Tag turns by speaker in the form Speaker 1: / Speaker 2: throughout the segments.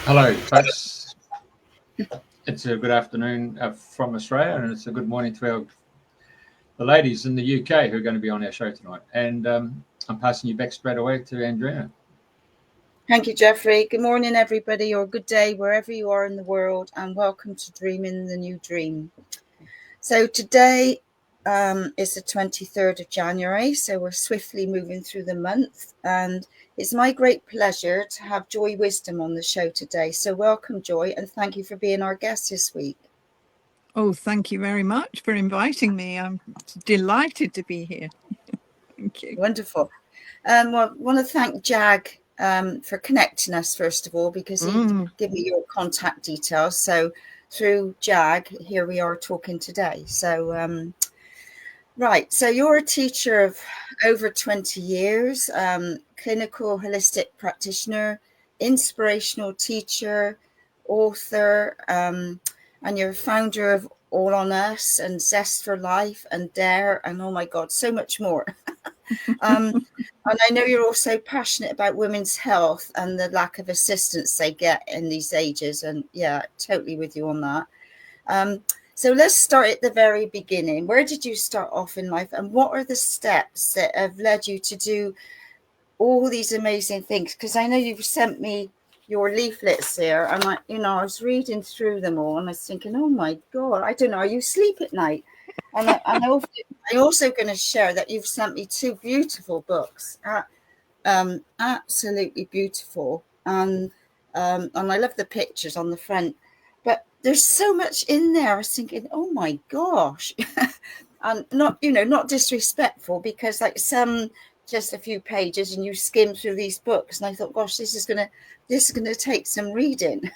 Speaker 1: Hello, folks. It's a good afternoon from Australia, and it's a good morning to the ladies in the UK who are going to be on our show tonight. And I'm passing you back straight away to Andrena.
Speaker 2: Thank you, Jeffrey. Good morning, everybody, or good day, wherever you are in the world, and welcome to Dreaming the New Dream. So today is the 23rd of January, so we're swiftly moving through the month, and it's my great pleasure to have Joy Wisdom on the show today. So welcome, Joy, and thank you for being our guest this week.
Speaker 3: Oh, thank you very much for inviting me. I'm delighted to be here. Thank you.
Speaker 2: Wonderful. Well, I want to thank Jag for connecting us, first of all, because he gave me your contact details. So through Jag, here we are talking today. So, right. So you're a teacher of over 20 years, clinical holistic practitioner, inspirational teacher, author, and you're founder of All on Us and ZEST for Life and D.A.R.E, and oh my God, so much more. And I know you're also passionate about women's health and the lack of assistance they get in these ages. And yeah, totally with you on that. So let's start at the very beginning. Where did you start off in life, and what are the steps that have led you to do all these amazing things? Because I know you've sent me your leaflets there, and I was reading through them all, and I was thinking, oh my God, I don't know, are you asleep at night? And I'm also going to share that you've sent me two beautiful books, absolutely beautiful, and I love the pictures on the front. But there's so much in there. I was thinking, oh my gosh, and not disrespectful, because like some just a few pages and you skim through these books, and I thought, gosh, this is gonna take some reading.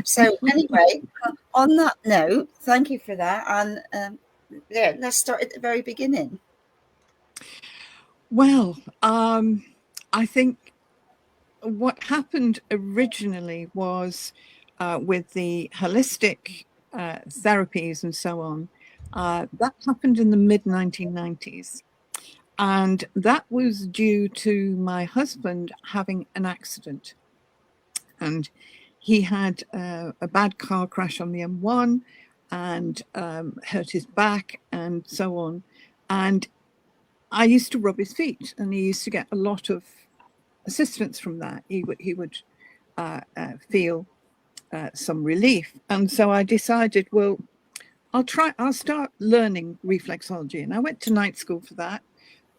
Speaker 2: So anyway, on that note, thank you for that, and let's start at the very beginning.
Speaker 3: Well, I think what happened originally was with the holistic therapies and so on, that happened in the mid-1990s. And that was due to my husband having an accident. And he had a bad car crash on the M1 and hurt his back and so on. And I used to rub his feet, and he used to get a lot of assistance from that. He would feel some relief. And so I decided, well, I'll start learning reflexology. And I went to night school for that.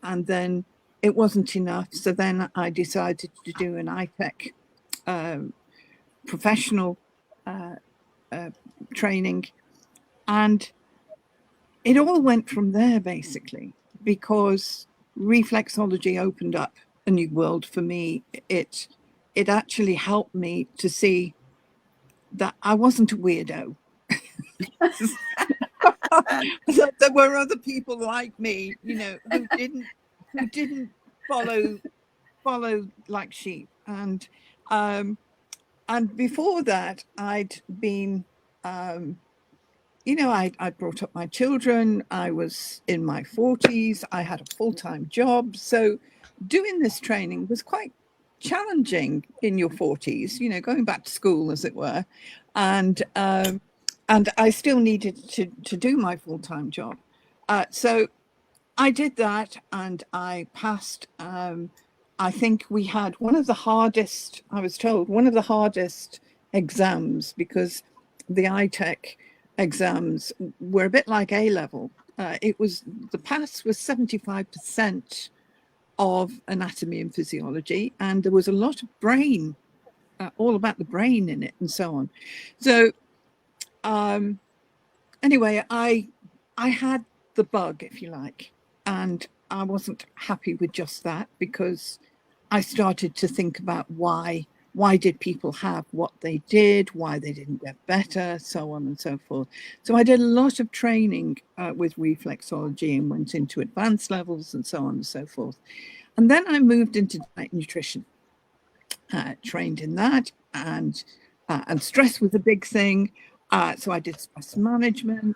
Speaker 3: And then it wasn't enough. So then I decided to do an ITEC professional training. And it all went from there, basically, because reflexology opened up a new world for me. It actually helped me to see that I wasn't a weirdo. There were other people like me, who didn't follow like sheep. And before that, I'd been, I brought up my children. I was in my 40s. I had a full-time job. So doing this training was quite challenging in your 40s, going back to school, as it were. And I still needed to do my full-time job. So I did that, and I passed. I think we had one of the hardest exams, because the ITEC exams were a bit like A-level. The pass was 75% of anatomy and physiology, and there was a lot of brain, all about the brain in it, and so on. So anyway, I had the bug, if you like, and I wasn't happy with just that, because I started to think about why why did people have what they did, why they didn't get better, so on and so forth. So I did a lot of training with reflexology and went into advanced levels and so on and so forth. And then I moved into diet nutrition, trained in that, and stress was a big thing. So I did stress management,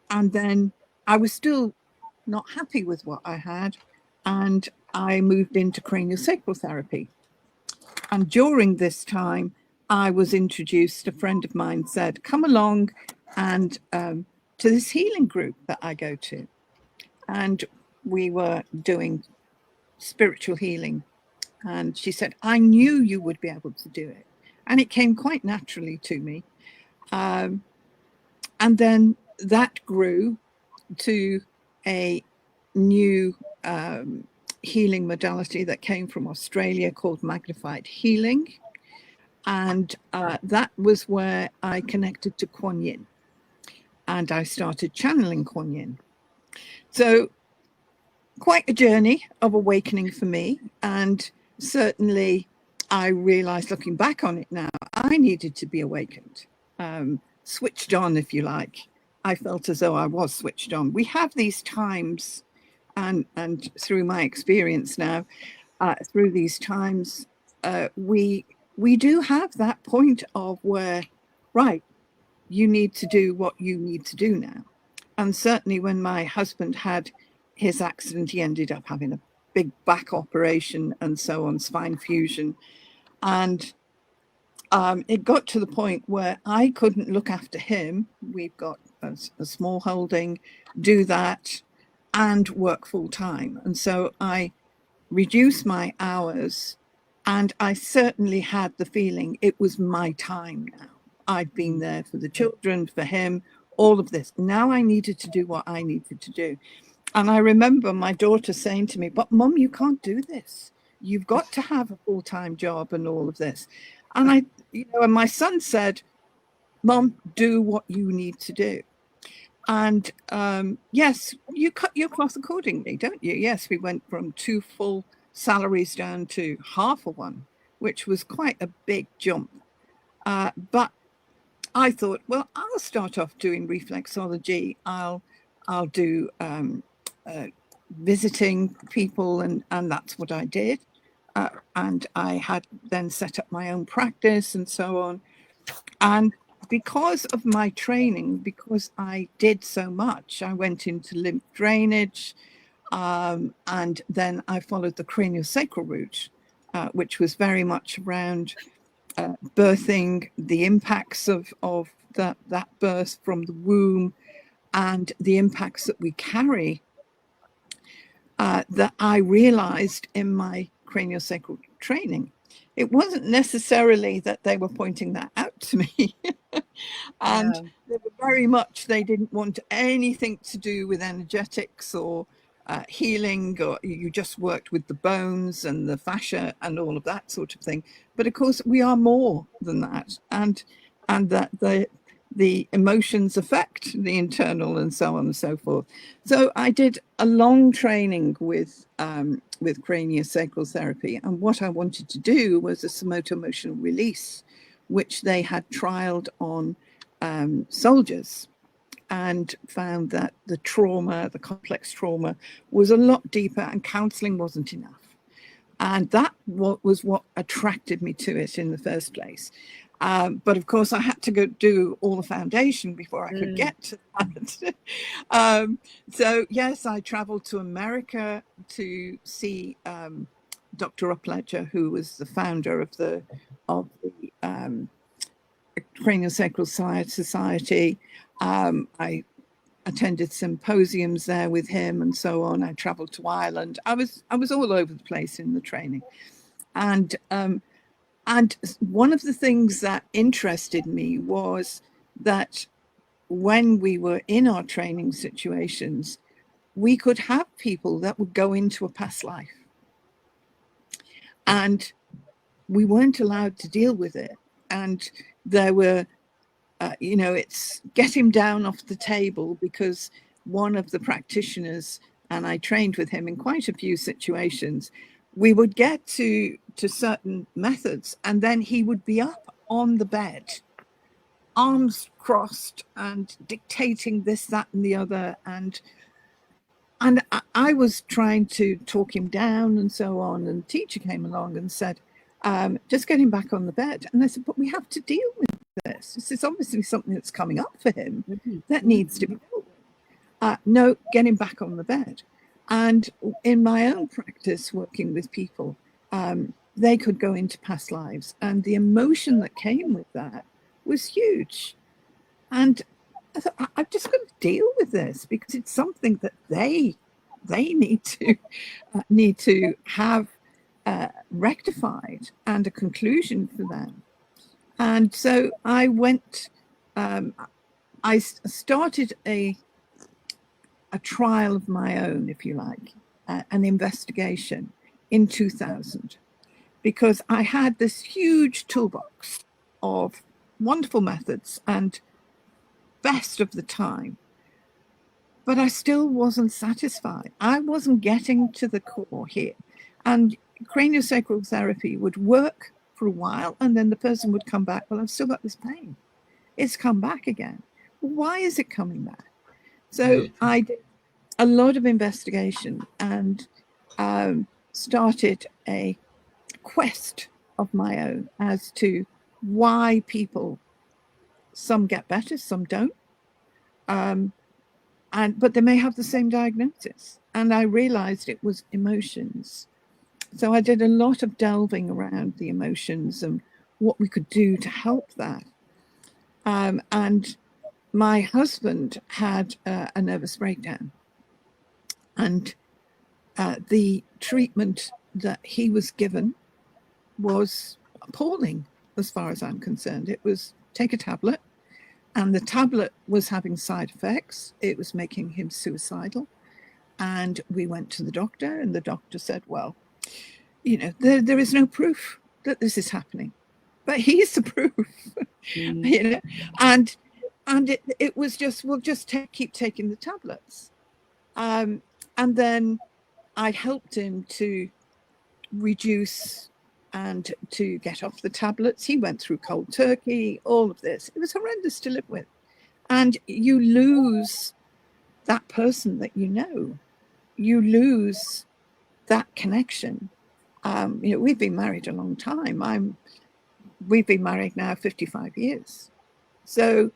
Speaker 3: and then I was still not happy with what I had, and I moved into craniosacral therapy. And during this time, I was introduced, a friend of mine said, come along and to this healing group that I go to. And we were doing spiritual healing. And she said, I knew you would be able to do it. And it came quite naturally to me. And then that grew to a new healing modality that came from Australia called magnified healing. And that was where I connected to Kuan Yin. And I started channeling Kuan Yin. So quite a journey of awakening for me. And certainly I realized, looking back on it now, I needed to be awakened, switched on, if you like. I felt as though I was switched on. We have these times, and through my experience now, through these times, we do have that point of where, right, you need to do what you need to do now. And certainly when my husband had his accident, he ended up having a big back operation and so on, spine fusion. And it got to the point where I couldn't look after him. We've got a small holding, do that and work full time. And so I reduced my hours, and I certainly had the feeling it was my time now. I'd been there for the children, for him, all of this. Now I needed to do what I needed to do. And I remember my daughter saying to me, but Mum, you can't do this. You've got to have a full-time job and all of this. And and my son said, Mum, do what you need to do. And yes, you cut your cloth accordingly, don't you? Yes, we went from 2 full salaries down to half a one, which was quite a big jump. But I thought, well, I'll start off doing reflexology. I'll do visiting people, and that's what I did. And I had then set up my own practice and so on. And because of my training, because I did so much, I went into lymph drainage, and then I followed the craniosacral route, which was very much around birthing, the impacts of that birth from the womb, and the impacts that we carry, that I realized in my craniosacral training. It wasn't necessarily that they were pointing that out to me. And they were very much, they didn't want anything to do with energetics or healing, or you just worked with the bones and the fascia and all of that sort of thing. But of course, we are more than that. And that the emotions affect the internal and so on and so forth. So I did a long training with craniosacral therapy. And what I wanted to do was a somato emotional release, which they had trialed on soldiers, and found that the trauma, the complex trauma, was a lot deeper, and counseling wasn't enough. And that was what attracted me to it in the first place. But of course, I had to go do all the foundation before I could get to that. So yes, I traveled to America to see Dr. Upledger, who was the founder of the Craniosacral Society. I attended symposiums there with him and so on. I traveled to Ireland. I was all over the place in the training. And one of the things that interested me was that when we were in our training situations, we could have people that would go into a past life. And we weren't allowed to deal with it. And there were, it's get him down off the table, because one of the practitioners, and I trained with him in quite a few situations, we would get to certain methods, and then he would be up on the bed, arms crossed and dictating this, that, and the other. And I was trying to talk him down and so on. And the teacher came along and said, just get him back on the bed. And I said, but we have to deal with this. This is obviously something that's coming up for him that needs to be dealt with. No, get him back on the bed. And in my own practice, working with people, they could go into past lives. And the emotion that came with that was huge. And I thought, I've just got to deal with this, because it's something that they need to have rectified, and a conclusion for them. And so I went, I started a trial of my own, if you like, an investigation in 2000, because I had this huge toolbox of wonderful methods and best of the time, but I still wasn't satisfied. I wasn't getting to the core here. And craniosacral therapy would work for a while, and then the person would come back, well, I've still got this pain. It's come back again. Why is it coming back? So I did a lot of investigation and started a quest of my own as to why people, some get better, some don't, but they may have the same diagnosis. And I realized it was emotions. So I did a lot of delving around the emotions and what we could do to help that. And my husband had a nervous breakdown, and the treatment that he was given was appalling as far as I'm concerned. It was take a tablet, and the tablet was having side effects. It was making him suicidal. And we went to the doctor, and the doctor said, well, you know, there is no proof that this is happening, but he's the proof. You know, and it was just, we'll just keep taking the tablets. And then I helped him to reduce and to get off the tablets. He went through cold turkey, all of this. It was horrendous to live with. And you lose that person that you know. You lose that connection. You know, we've been married a long time. We've been married now 55 years. So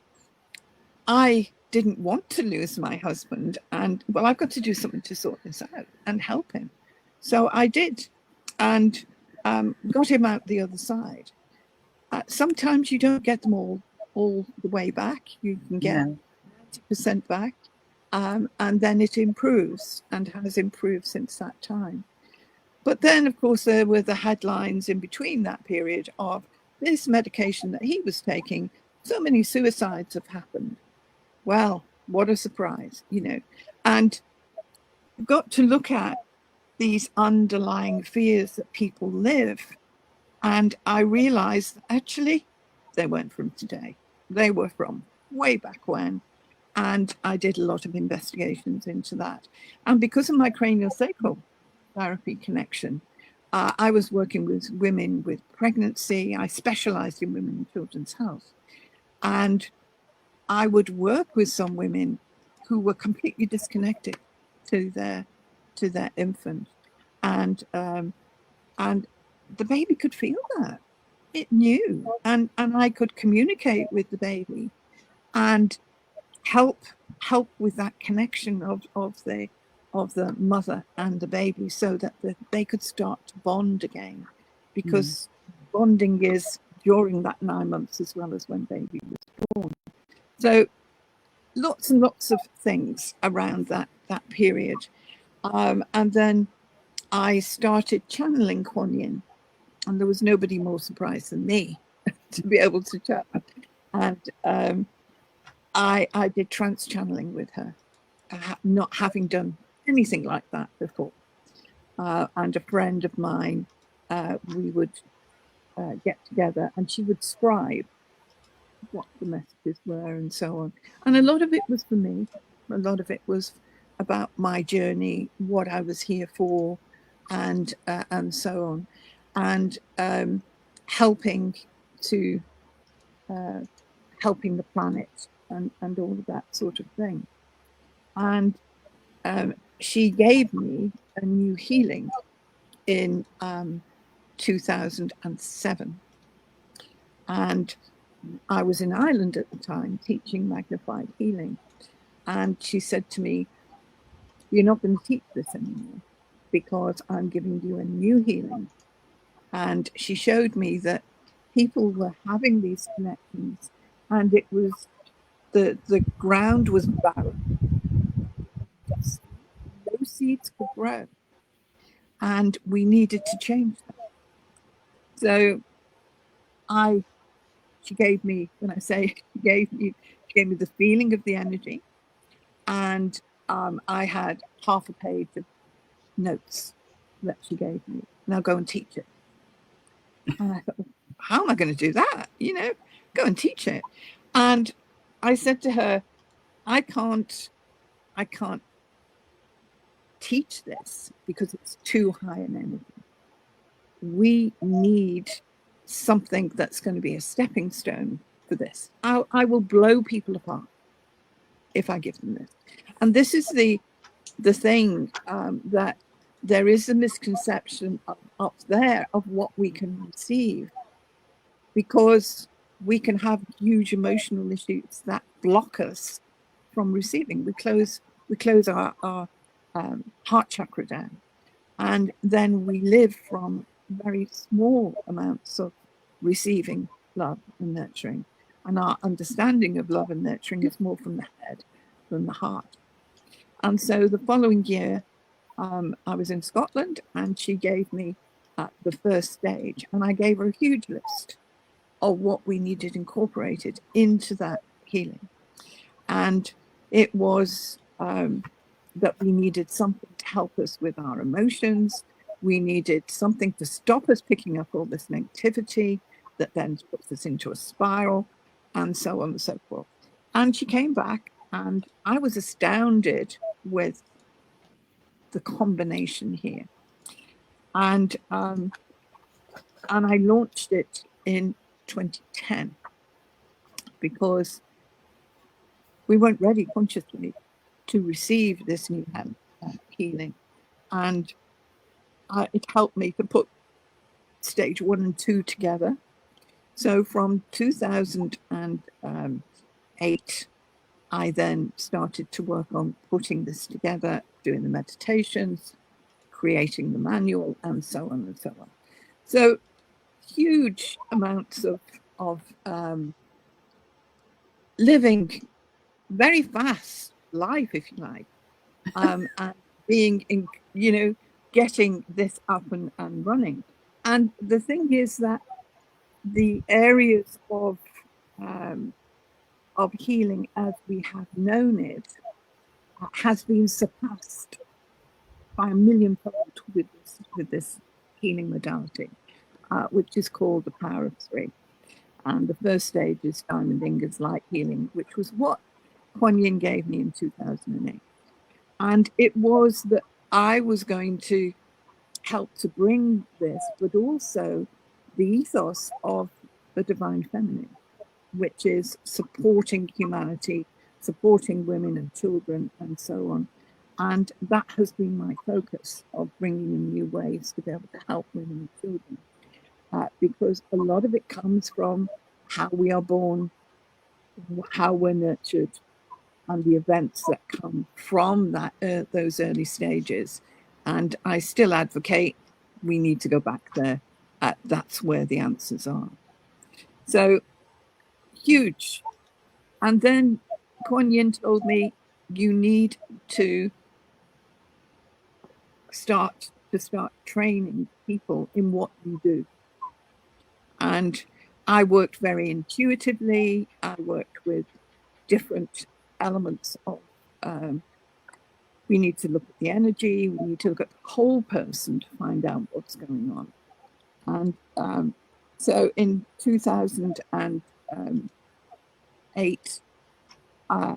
Speaker 3: I didn't want to lose my husband, and well, I've got to do something to sort this out and help him. So I did, and got him out the other side. Sometimes you don't get them all the way back. You can get 90% back, and then it improves, and has improved since that time. But then, of course, there were the headlines in between that period of this medication that he was taking. So many suicides have happened. Well, what a surprise, you know. And you've got to look at these underlying fears that people live. And I realized actually they weren't from today. They were from way back when. And I did a lot of investigations into that. And because of my craniosacral therapy connection, I was working with women with pregnancy. I specialized in women and children's health. And I would work with some women who were completely disconnected to their infant, and the baby could feel that. It knew, and I could communicate with the baby and help with that connection of the mother and the baby, so that they could start to bond again, because bonding is during that 9 months as well as when baby was born. So lots and lots of things around that period. And then I started channeling Kuan Yin, and there was nobody more surprised than me to be able to chat. And I did trance channeling with her, not having done anything like that before. And a friend of mine, we would get together, and she would scribe what the messages were and so on. And a lot of it was for me. A lot of it was about my journey, what I was here for, and so on, and helping to helping the planet and all of that sort of thing. And she gave me a new healing in 2007. And I was in Ireland at the time teaching magnified healing. And she said to me, "You're not going to teach this anymore because I'm giving you a new healing." And she showed me that people were having these connections, and it was the ground was barren. No seeds could grow. And we needed to change that. So she gave me, when I say she gave me the feeling of the energy. And I had half a page of notes that she gave me. Now go and teach it. And I thought, well, how am I going to do that? Go and teach it. And I said to her, I can't teach this because it's too high an energy. We need something that's going to be a stepping stone for this. I will blow people apart if I give them this. And this is the thing, that there is a misconception up there of what we can receive, because we can have huge emotional issues that block us from receiving. We close our heart chakra down, and then we live from very small amounts of receiving love and nurturing. And our understanding of love and nurturing is more from the head than the heart. And so the following year, I was in Scotland, and she gave me the first stage, and I gave her a huge list of what we needed incorporated into that healing. And it was that we needed something to help us with our emotions. We needed something to stop us picking up all this negativity that then puts us into a spiral, and so on and so forth. And she came back, and I was astounded with the combination here. And I launched it in 2010 because we weren't ready consciously to receive this new healing. And it helped me to put stage 1 and 2 together. So from 2008, I then started to work on putting this together, doing the meditations, creating the manual, and so on and so on. So huge amounts of living very fast life, if you like, and being in, getting this up and running. And the thing is that the areas of healing as we have known it has been surpassed by a millionfold with this healing modality, which is called the power of 3. And the first stage is diamond ingots light healing, which was what Kuan Yin gave me in 2008. And it was that I was going to help to bring this, but also the ethos of the divine feminine, which is supporting humanity, supporting women and children, and so on. And that has been my focus, of bringing in new ways to be able to help women and children, because a lot of it comes from how we are born, how we're nurtured, and the events that come from those early stages. And I still advocate we need to go back there. That's where the answers are. So huge. And then Kuan Yin told me, you need to start training people in what you do. And I worked very intuitively. I worked with different elements of we need to look at the energy, we need to look at the whole person to find out what's going on. And so in 2008, I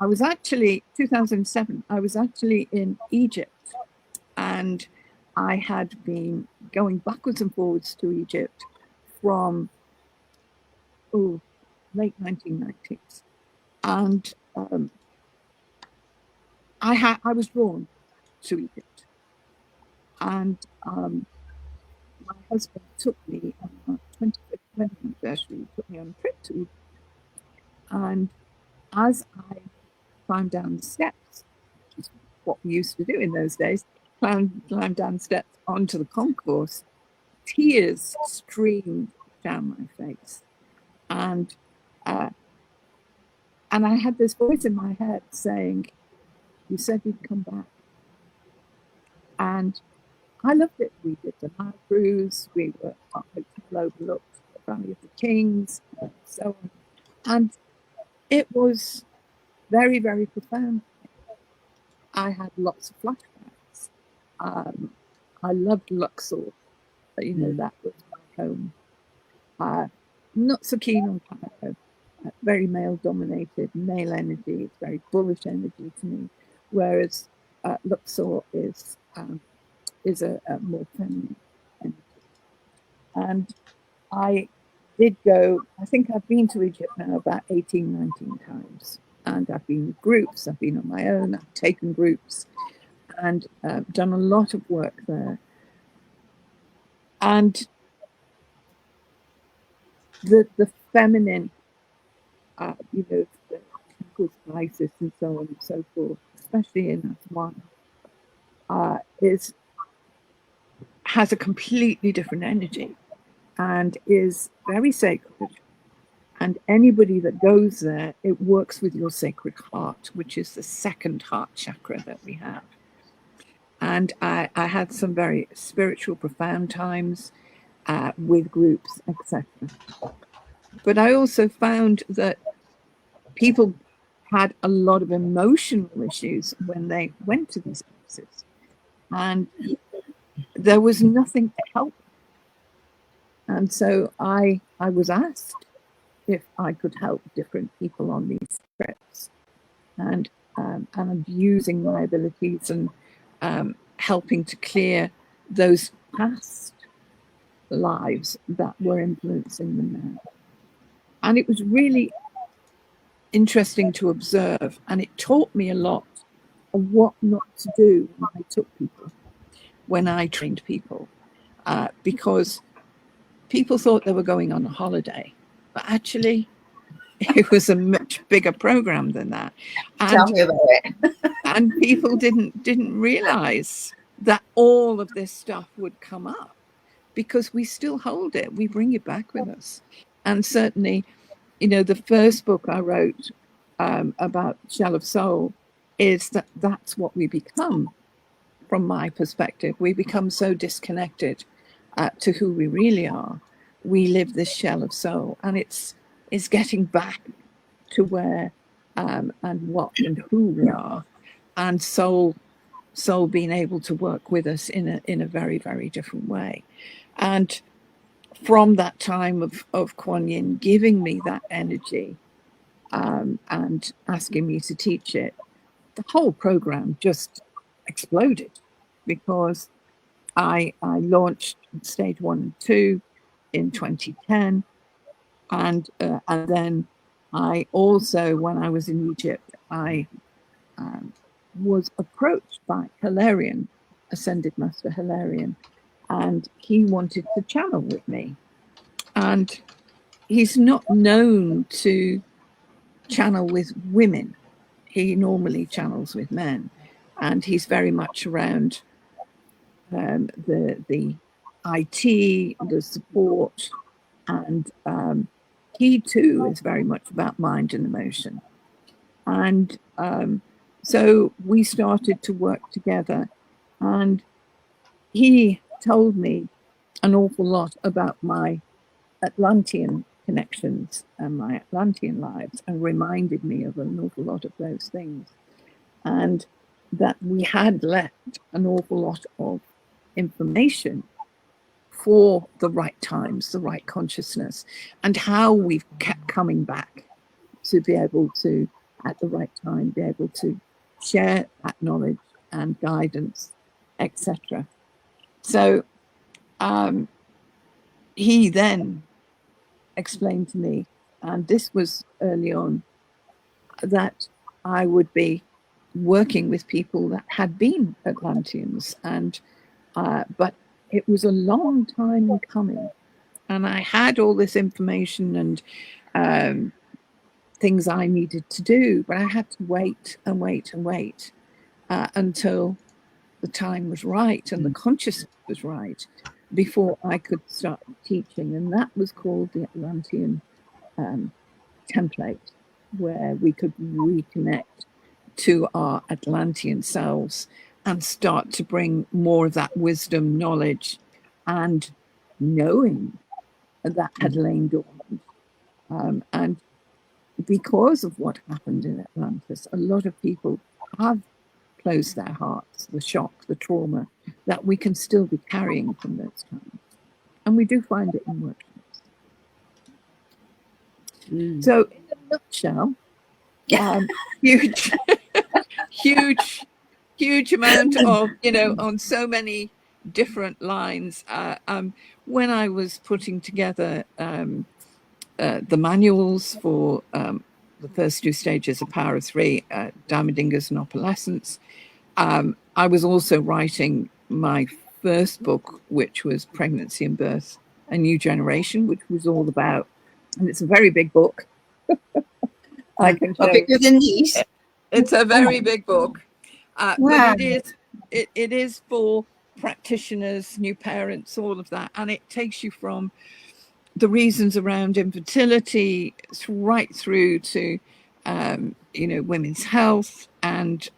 Speaker 3: was actually, 2007, I was actually in Egypt, and I had been going backwards and forwards to Egypt from late 1990s, and I was drawn to Egypt, and my husband took me on my 25th wedding anniversary. He took me on a trip to Egypt, and as I climbed down the steps, which is what we used to do in those days, climb down steps onto the concourse, tears streamed down my face, and I had this voice in my head saying, "You said you'd come back." And I loved it. We did the Nile cruise. We were on a hotel overlooked the Valley of the Kings, and so on. And it was very, very profound. I had lots of flashbacks. I loved Luxor. You know, that was my home. Not so keen on Cairo. Very male-dominated, male energy. It's very bullish energy to me. Whereas Luxor is a more feminine energy. And I did go, I think I've been to Egypt now about 18, 19 times. And I've been in groups, I've been on my own, I've taken groups, and done a lot of work there. And the feminine, you know, the chemical spices and so on and so forth, especially in Ep.1, has a completely different energy and is very sacred. And anybody that goes there, it works with your sacred heart, which is the second heart chakra that we have. And I had some very spiritual, profound times with groups, etc. But I also found that people had a lot of emotional issues when they went to these places. And there was nothing to help. And so I was asked if I could help different people on these trips, and I'm using my abilities and helping to clear those past lives that were influencing them now. And it was really interesting to observe, and it taught me a lot of what not to do when I took people, when I trained people, because people thought they were going on a holiday, but actually it was a much bigger program than that. And,
Speaker 2: tell me about it.
Speaker 3: And people didn't realize that all of this stuff would come up, because we still hold it. We bring it back with us. And certainly, you know, the first book I wrote about Shell of Soul is that's what we become. From my perspective, we become so disconnected to who we really are. We live this shell of soul, and it's getting back to where and what and who we are, and soul being able to work with us in a very, very different way. And from that time of Kuan Yin giving me that energy and asking me to teach it, the whole program just exploded, because I launched stage 1 and 2 in 2010, and then I also, when I was in Egypt, I was approached by Hilarion, Ascended Master Hilarion, and he wanted to channel with me. And he's not known to channel with women. He normally channels with men, and he's very much around the IT, the support, and he too is very much about mind and emotion. And so we started to work together, and he told me an awful lot about my Atlantean connections and my Atlantean lives, and reminded me of an awful lot of those things, and that we had left an awful lot of information for the right times, the right consciousness, and how we've kept coming back to be able to, at the right time, be able to share that knowledge and guidance, etc. So he then explained to me, and this was early on, that I would be working with people that had been Atlanteans, and but it was a long time coming, and I had all this information and things I needed to do, but I had to wait and wait and wait until the time was right and the consciousness was right before I could start teaching. And that was called the Atlantean template, where we could reconnect to our Atlantean selves and start to bring more of that wisdom, knowledge, and knowing that had lain dormant. And because of what happened in Atlantis, a lot of people have closed their hearts, the shock, the trauma that we can still be carrying from those times. And we do find it in workshops. So in a nutshell, huge amount of, on so many different lines. When I was putting together the manuals for the first 2 stages of Power of 3, Dimedingas and Opalescence, I was also writing my first book, which was Pregnancy and Birth, A New Generation, which was all about, and it's a very big book. I can show
Speaker 2: bigger than these.
Speaker 3: It's a very big book, but it is for practitioners, new parents, all of that, and it takes you from the reasons around infertility right through to women's health and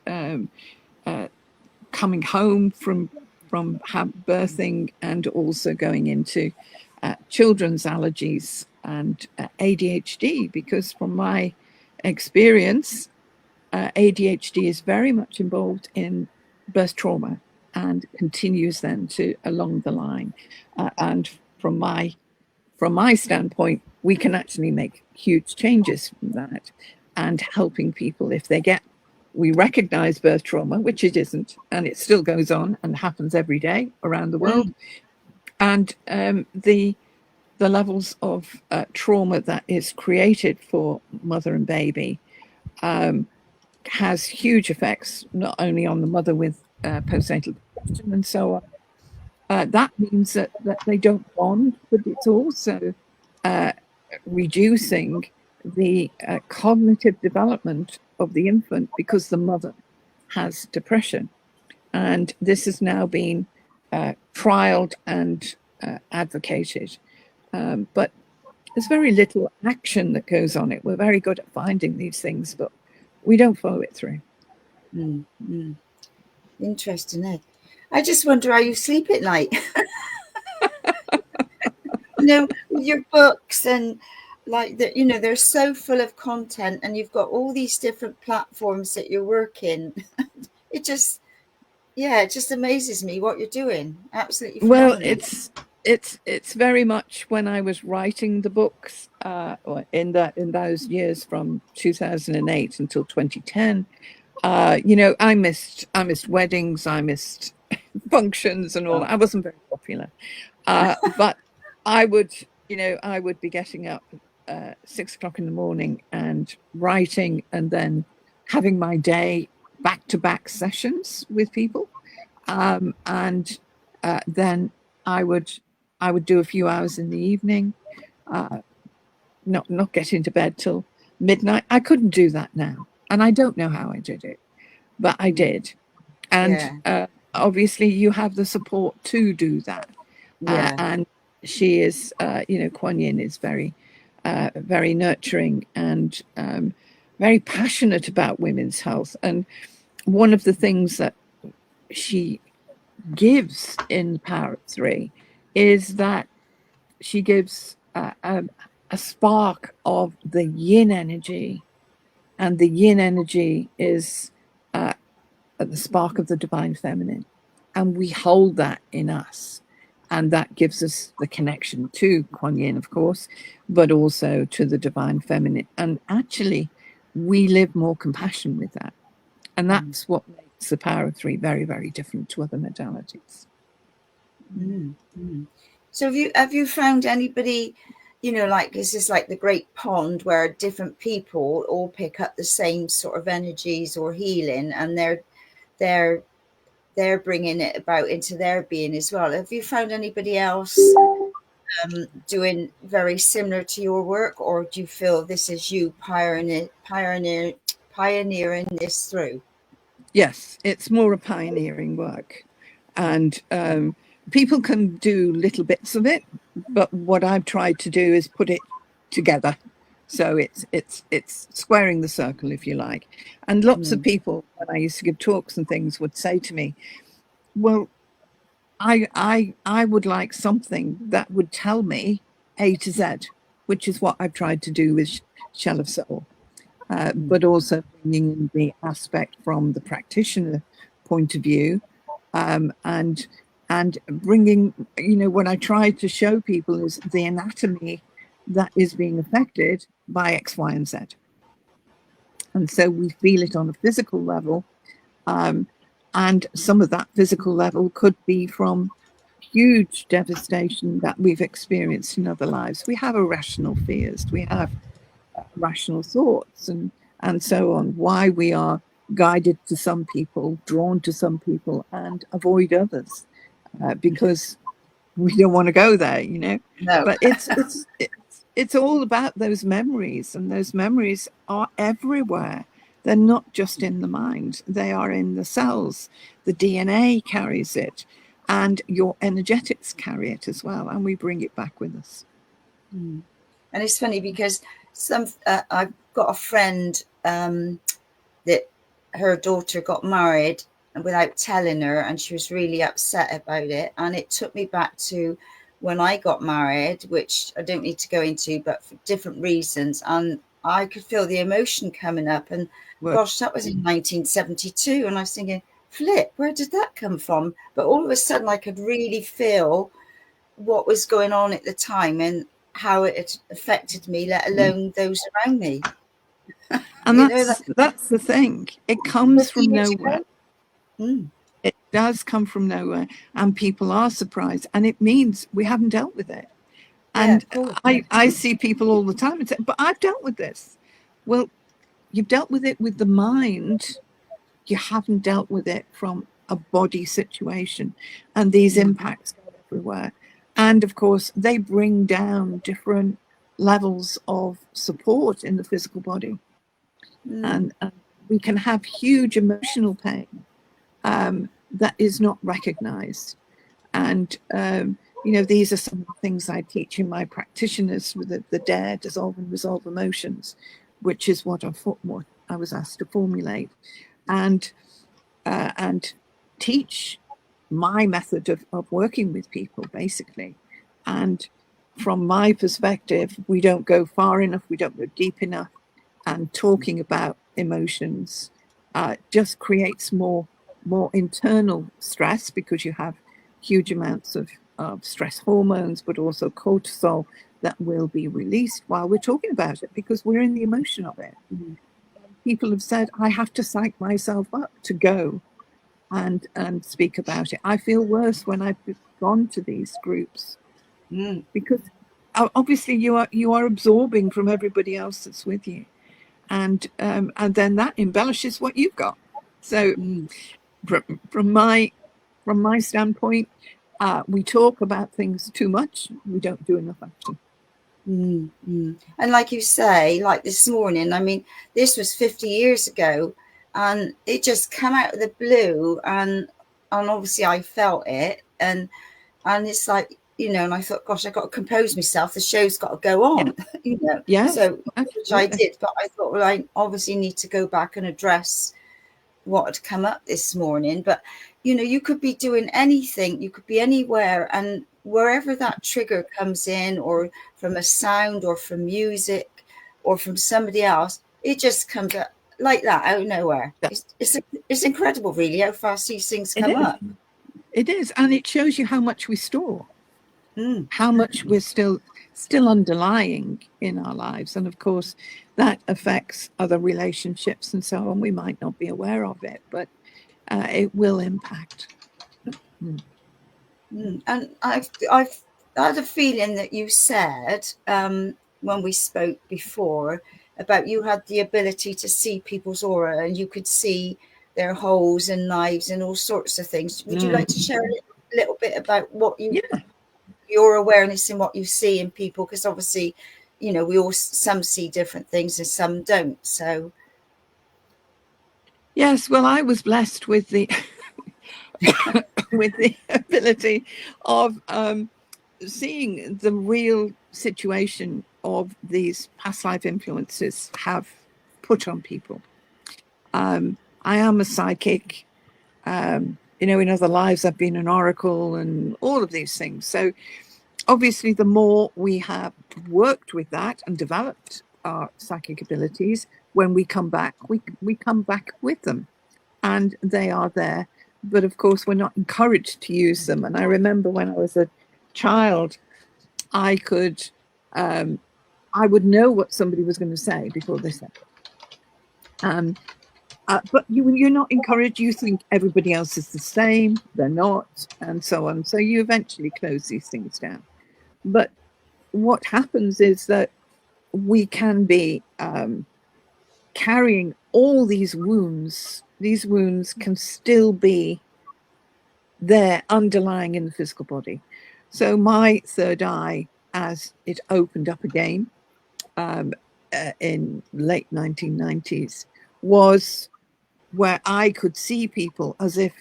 Speaker 3: coming home from birthing, and also going into children's allergies and ADHD, because from my experience, ADHD is very much involved in birth trauma and continues then to along the line. And from my standpoint, we can actually make huge changes from that, and helping people if we recognize birth trauma, which it isn't, and it still goes on and happens every day around the world. And the levels of trauma that is created for mother and baby has huge effects, not only on the mother with postnatal depression and so on. That means that they don't bond, but it's also reducing the cognitive development of the infant because the mother has depression. And this has now been trialed and advocated. But there's very little action that goes on it. We're very good at finding these things, but we don't follow it through.
Speaker 2: Interesting, eh? I just wonder how you sleep at night. With your books and like that, they're so full of content, and you've got all these different platforms that you're working. It just amazes me what you're doing. Absolutely phenomenal.
Speaker 3: Well, it's very much when I was writing the books in those years from 2008 until 2010. I missed weddings, I missed functions and all. I wasn't very popular, but I would be getting up 6 o'clock in the morning and writing, and then having my day back-to-back sessions with people, and then I would do a few hours in the evening, not get into bed till midnight. I couldn't do that now, and I don't know how I did it, but I did. And obviously you have the support to do that. And she is, Kuan Yin is very, very nurturing and very passionate about women's health. And one of the things that she gives in Power of 3 is that she gives a spark of the yin energy, and the yin energy is the spark of the divine feminine, and we hold that in us, and that gives us the connection to Kuan Yin, of course, but also to the divine feminine. And actually we live more compassion with that, and that's what makes the Power of 3 very, very different to other modalities.
Speaker 2: So have you found anybody, you know, like, is this like the great pond where different people all pick up the same sort of energies or healing, and they're bringing it about into their being as well? Have you found anybody else doing very similar to your work, or do you feel this is you pioneering this through?
Speaker 3: Yes, it's more a pioneering work, and people can do little bits of it, but what I've tried to do is put it together, so it's squaring the circle, if you like. And lots of people, when I used to give talks and things, would say to me, well, I would like something that would tell me A to Z, which is what I've tried to do with Shell of Soul. But also bringing in the aspect from the practitioner point of view, and bringing, you know, what I try to show people is the anatomy that is being affected by X, Y, and Z. And so we feel it on a physical level, and some of that physical level could be from huge devastation that we've experienced in other lives. We have irrational fears, we have rational thoughts, and so on, why we are guided to some people, drawn to some people, and avoid others, because we don't want to go there, you know.
Speaker 2: No.
Speaker 3: But it's all about those memories, and those memories are everywhere. They're not just in the mind, they are in the cells. The DNA carries it, and your energetics carry it as well, and we bring it back with us.
Speaker 2: And it's funny because I've got a friend that her daughter got married without telling her, and she was really upset about it. And it took me back to when I got married, which I don't need to go into, but for different reasons. And I could feel the emotion coming up. And gosh, that was in 1972. And I was thinking, flip, where did that come from? But all of a sudden I could really feel what was going on at the time and how it had affected me, let alone those around me.
Speaker 3: And that's the thing. It comes from nowhere. It does come from nowhere, and people are surprised, and it means we haven't dealt with it. And I see people all the time and say, but I've dealt with this. Well, you've dealt with it with the mind. You haven't dealt with it from a body situation. And these impacts go everywhere. And of course, they bring down different levels of support in the physical body. And we can have huge emotional pain that is not recognized. And, you know, these are some of the things I teach in my practitioners with the D.A.R.E, dissolve and resolve emotions, which is what I was asked to formulate and teach my method of working with people, basically. And from my perspective, we don't go far enough, we don't go deep enough, and talking about emotions just creates more internal stress, because you have huge amounts of stress hormones, but also cortisol that will be released while we're talking about it, because we're in the emotion of it. People have said, I have to psych myself up to go and speak about it. I feel worse when I've gone to these groups, because obviously you are absorbing from everybody else that's with you, and then that embellishes what you've got. So from my standpoint, we talk about things too much. We don't do enough action.
Speaker 2: And like you say, like this morning, I mean, this was 50 years ago, and it just came out of the blue, and obviously I felt it, and it's like, you know, and I thought, gosh, I got to compose myself. The show's got to go on, you know.
Speaker 3: Yes,
Speaker 2: so
Speaker 3: absolutely.
Speaker 2: Which I did, but I thought, well, I obviously need to go back and address what had come up this morning. But you know, you could be doing anything, you could be anywhere, and wherever that trigger comes in, or from a sound, or from music, or from somebody else, it just comes up like that out of nowhere. It's incredible, really, how fast these things come up.
Speaker 3: It is, and it shows you how much we store, how much we're still underlying in our lives. And of course that affects other relationships and so on. We might not be aware of it, but it will impact.
Speaker 2: And I've had a feeling that you said when we spoke before about you had the ability to see people's aura and you could see their holes and knives and all sorts of things. Would you like to share a little bit about what your awareness and what you see in people? Because obviously, you know, we all, some see different things and some don't. So
Speaker 3: yes, well, I was blessed with the with the ability of seeing the real situation of these past life influences have put on people. I am a psychic. You know, in other lives, I've been an oracle and all of these things. So obviously, the more we have worked with that and developed our psychic abilities, when we come back, we come back with them and they are there. But of course, we're not encouraged to use them. And I remember when I was a child, I would know what somebody was going to say before they said it. But you're not encouraged. You think everybody else is the same. They're not, and so on. So you eventually close these things down. But what happens is that we can be carrying all these wounds. These wounds can still be there underlying in the physical body. So my third eye, as it opened up again in late 1990s, was where I could see people as if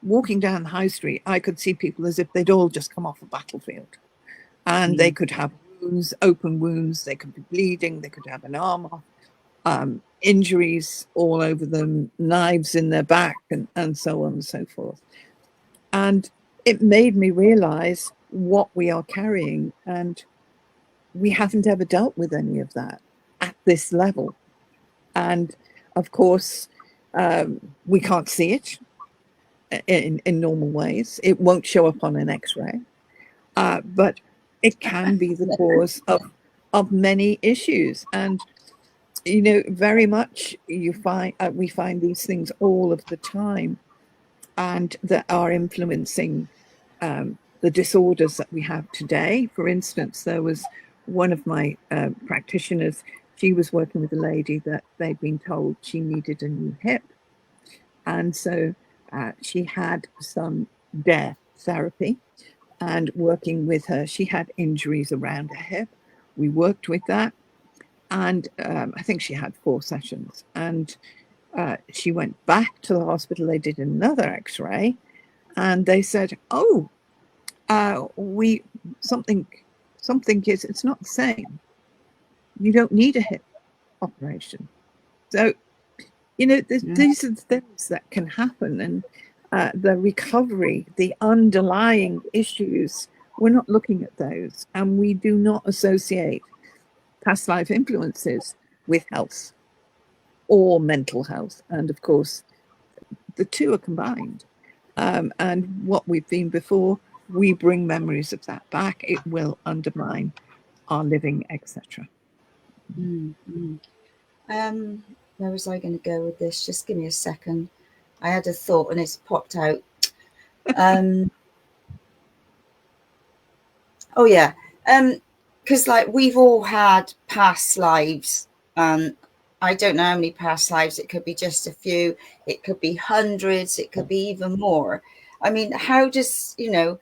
Speaker 3: walking down the high street, I could see people as if they'd all just come off a battlefield. And they could have wounds, open wounds, they could be bleeding, they could have an arm off, injuries all over them, knives in their back, and so on and so forth. And it made me realize what we are carrying, and we haven't ever dealt with any of that at this level. And of course, we can't see it in normal ways. It won't show up on an X-ray, but it can be the cause of many issues. And you know, very much we find these things all of the time, and that are influencing the disorders that we have today. For instance, there was one of my practitioners. She was working with a lady that they'd been told she needed a new hip. And so she had some D.A.R.E therapy, and working with her, she had injuries around her hip. We worked with that. And I think she had 4 sessions. And she went back to the hospital. They did another X-ray, and they said, "Oh, something is, it's not the same. You don't need a hip operation." So, you know, these are the things that can happen, and the recovery, the underlying issues, we're not looking at those, and we do not associate past life influences with health or mental health. And of course, the two are combined. And what we've been before, we bring memories of that back. It will undermine our living, etc.
Speaker 2: Where was I going to go with this? Just give me a second. I had a thought and it's popped out. Oh yeah. Because like we've all had past lives. I don't know how many past lives. It could be just a few. It could be hundreds. It could be even more. I mean, how does, you know,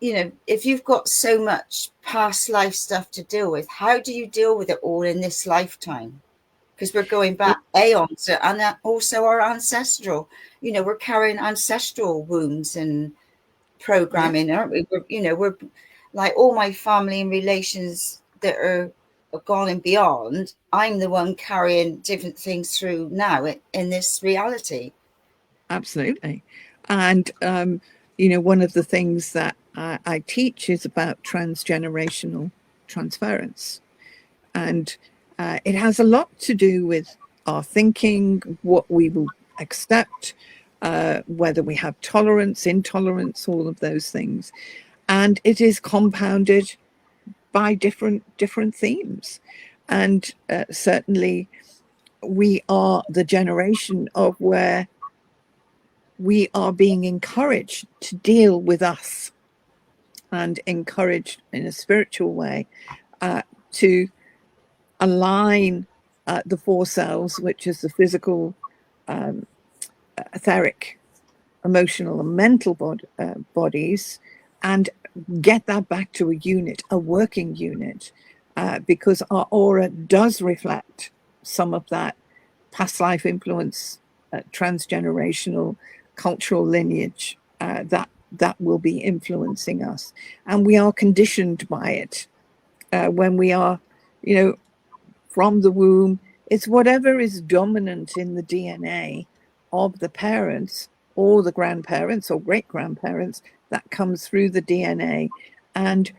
Speaker 2: if you've got so much past life stuff to deal with, how do you deal with it all in this lifetime? Because we're going back aeons, and also our ancestral, you know, we're carrying ancestral wounds and programming, aren't we? We're like all my family and relations that are gone and beyond. I'm the one carrying different things through now in this reality.
Speaker 3: Absolutely. And, you know, one of the things that I teach is about transgenerational transference. And it has a lot to do with our thinking, what we will accept, whether we have tolerance, intolerance, all of those things. And it is compounded by different themes. And certainly we are the generation of where we are being encouraged to deal with us and encouraged in a spiritual way to align the 4 cells, which is the physical, etheric, emotional and mental bodies, and get that back to a unit, a working unit, because our aura does reflect some of that past life influence, transgenerational cultural lineage that will be influencing us, and we are conditioned by it when we are, you know, from the womb. It's whatever is dominant in the DNA of the parents or the grandparents or great grandparents that comes through the DNA, and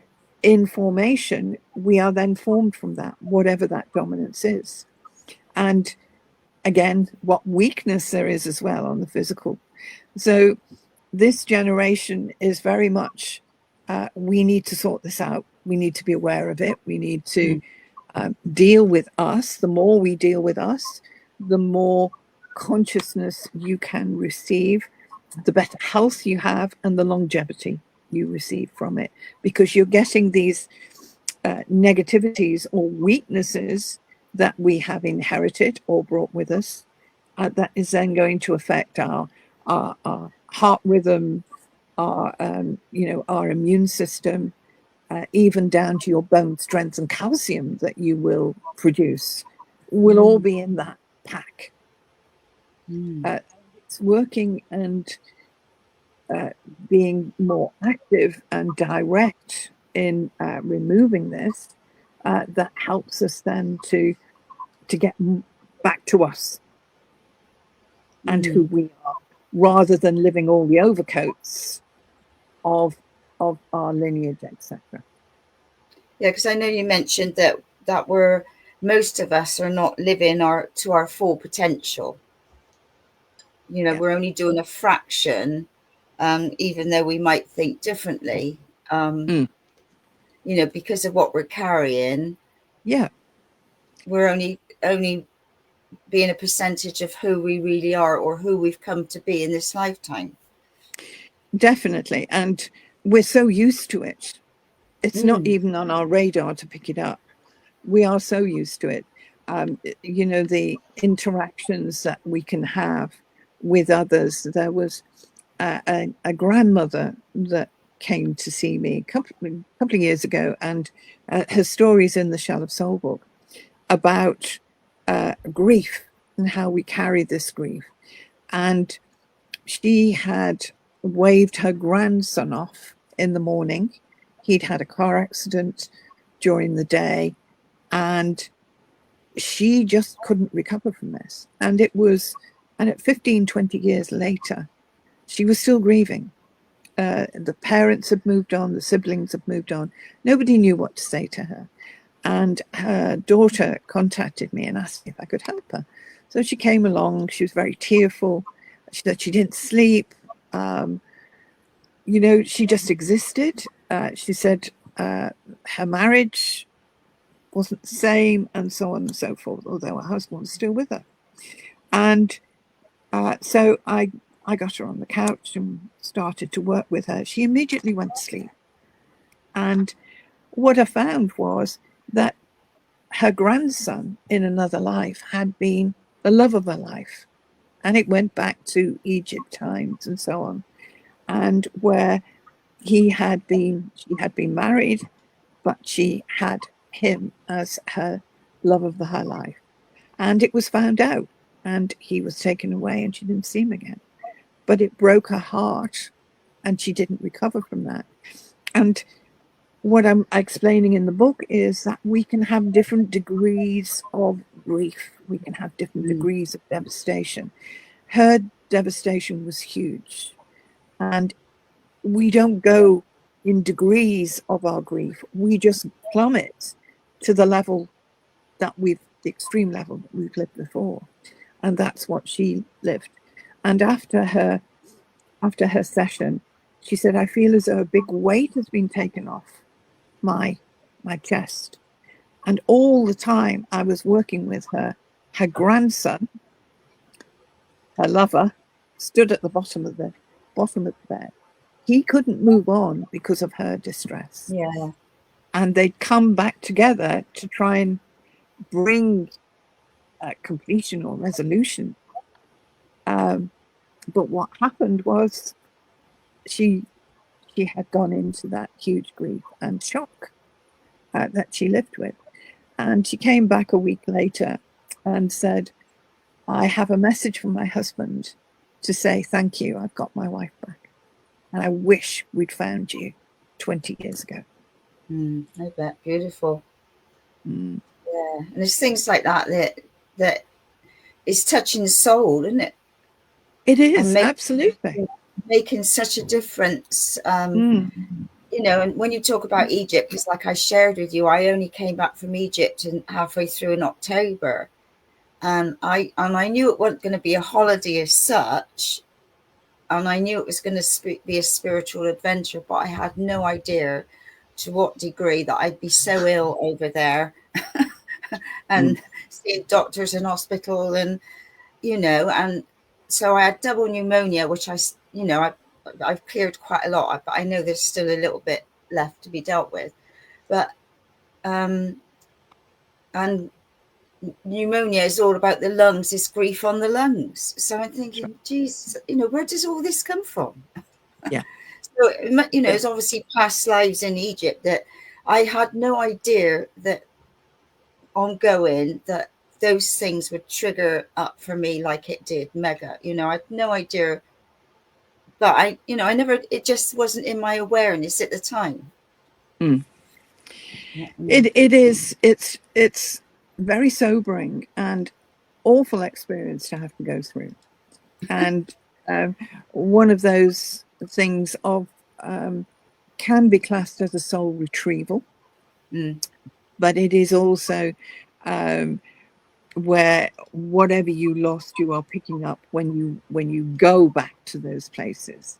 Speaker 3: in formation we are then formed from that, whatever that dominance is. And again, what weakness there is as well on the physical. So this generation is very much, we need to sort this out. We need to be aware of it. We need to deal with us. The more we deal with us, the more consciousness you can receive, the better health you have, and the longevity you receive from it, because you're getting these negativities or weaknesses that we have inherited or brought with us, that is then going to affect our heart rhythm, our our immune system, even down to your bone strength and calcium that you will produce, will all be in that pack. It's working and being more active and direct in removing this, that helps us then to get back to us and who we are, rather than living all the overcoats of our lineage, etc.
Speaker 2: Yeah, because I know you mentioned that most of us are not living to our full potential. You know,
Speaker 3: Yeah.
Speaker 2: we're only doing a fraction, even though we might think differently. You know, because of what we're carrying.
Speaker 3: Yeah.
Speaker 2: We're only being a percentage of who we really are, or who we've come to be in this lifetime.
Speaker 3: Definitely. And we're so used to it. It's not even on our radar to pick it up. We are so used to it. You know, the interactions that we can have with others. There was a grandmother that came to see me a couple of years ago, and her stories in the Shell of Soul book about grief and how we carry this grief. And she had waved her grandson off in the morning. He'd had a car accident during the day, and she just couldn't recover from this. And at 15, 20 years later, she was still grieving. The parents had moved on, the siblings had moved on. Nobody knew what to say to her. And her daughter contacted me and asked me if I could help her. So she came along. She was very tearful. She said she didn't sleep. You know, she just existed. She said her marriage wasn't the same, and so on and so forth, although her husband was still with her. And so I got her on the couch and started to work with her. She immediately went to sleep. And what I found was that her grandson in another life had been the love of her life. And it went back to Egypt times and so on. And where she had been married, but she had him as her love of her life. And it was found out, and he was taken away, and she didn't see him again. But it broke her heart, and she didn't recover from that. And what I'm explaining in the book is that we can have different degrees of grief. We can have different degrees of devastation. Her devastation was huge. And we don't go in degrees of our grief. We just plummet to the level that the extreme level that we've lived before. And that's what she lived. And after her session, she said, I feel as though a big weight has been taken off my chest. And all the time I was working with her, her grandson, her lover, stood at the bottom of the bed. he couldn't move on because of her distress.
Speaker 2: Yeah.
Speaker 3: And they'd come back together to try and bring completion or resolution. But what happened was she had gone into that huge grief and shock that she lived with. And she came back a week later and said, I have a message from my husband to say thank you. I've got my wife back. And I wish we'd found you 20 years ago.
Speaker 2: I bet. Beautiful.
Speaker 3: Mm.
Speaker 2: Yeah. And there's things like that is touching the soul, isn't it?
Speaker 3: It is, absolutely.
Speaker 2: Making such a difference. You know, and when you talk about Egypt, it's like I shared with you, I only came back from Egypt and halfway through in October. And I knew it wasn't going to be a holiday as such. And I knew it was going to be a spiritual adventure, but I had no idea to what degree that I'd be so ill over there and seeing doctors in hospital and, you know, and so I had double pneumonia, which I've cleared quite a lot, but I know there's still a little bit left to be dealt with. But and pneumonia is all about the lungs, this grief on the lungs. So I'm thinking, geez, you know, where does all this come from?
Speaker 3: Yeah.
Speaker 2: So, you know, it's obviously past lives in Egypt that I had no idea that ongoing that those things would trigger up for me like it did mega. You know, I had no idea. But it just wasn't in my awareness at the time.
Speaker 3: It's very sobering and awful experience to have to go through. And one of those things can be classed as a soul retrieval, but it is also where whatever you lost, you are picking up when you go back to those places.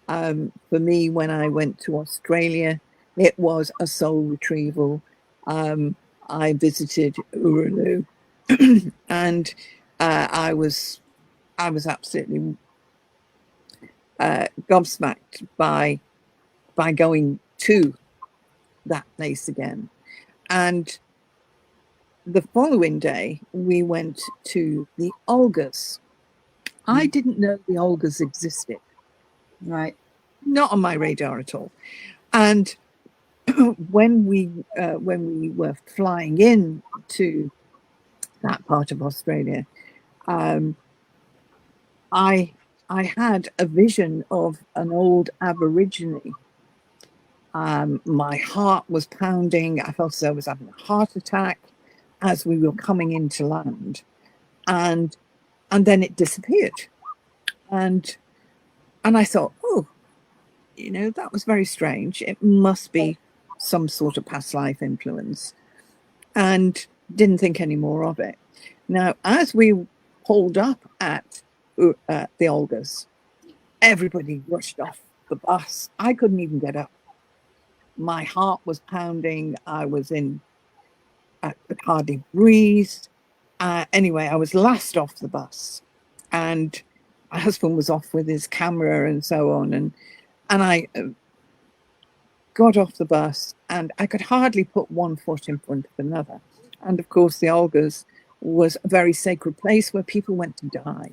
Speaker 3: For me, when I went to Australia, it was a soul retrieval. I visited Uluru, and I was absolutely gobsmacked by going to that place again. And the following day, we went to the Olgas. I didn't know the Olgas existed.
Speaker 2: Right.
Speaker 3: Not on my radar at all. And when we were flying in to that part of Australia, I had a vision of an old Aborigine. My heart was pounding. I felt as though I was having a heart attack as we were coming into land, and then it disappeared. And I thought, oh, you know, that was very strange. It must be some sort of past life influence, and didn't think any more of it. Now, as we pulled up at the Olgas, everybody rushed off the bus. I couldn't even get up. My heart was pounding. I could hardly breathe. Anyway, I was last off the bus, and my husband was off with his camera and so on. And I got off the bus, and I could hardly put one foot in front of another. And of course, the Olgas was a very sacred place where people went to die.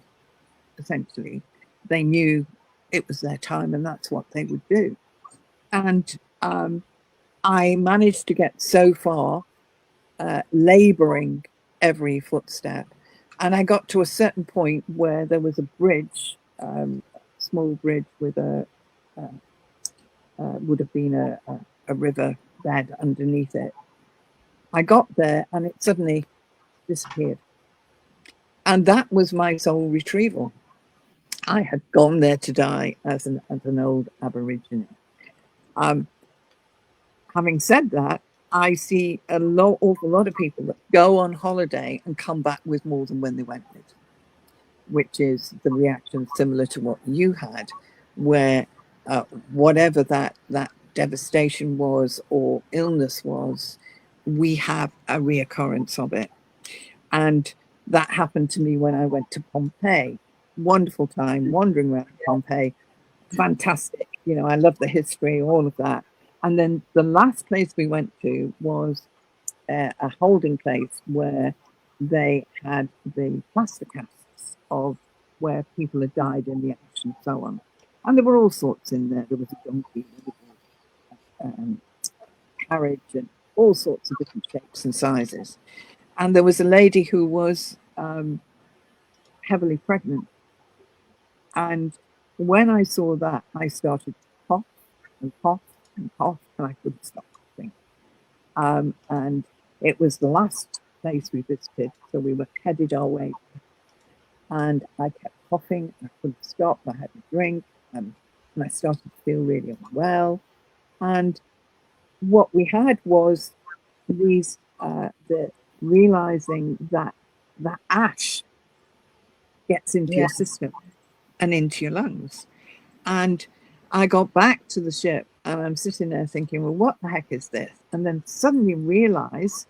Speaker 3: Essentially, they knew it was their time, and that's what they would do. And I managed to get so far, laboring every footstep, and I got to a certain point where there was a bridge, small bridge with would have been a river bed underneath it. I got there, and it suddenly disappeared, and that was my soul retrieval. I had gone there to die as an old Aborigine. Having said that, I see awful lot of people that go on holiday and come back with more than when they went with, which is the reaction similar to what you had, where whatever that devastation was or illness was, we have a reoccurrence of it. And that happened to me when I went to Pompeii. Wonderful time wandering around Pompeii. Fantastic. you know, I love the history, all of that. And then the last place we went to was a holding place where they had the plaster casts of where people had died in the ash and so on. And there were all sorts in there. There was a donkey, there was a carriage, and all sorts of different shapes and sizes. And there was a lady who was heavily pregnant. And when I saw that, I started to cough and cough and cough, and I couldn't stop coughing. And it was the last place we visited, so we were headed our way. And I kept coughing, I couldn't stop, I had a drink, and I started to feel really unwell. And what we had was these, the realizing that the ash gets into your system and into your lungs. And I got back to the ship and I'm sitting there thinking, well, what the heck is this? And then suddenly realized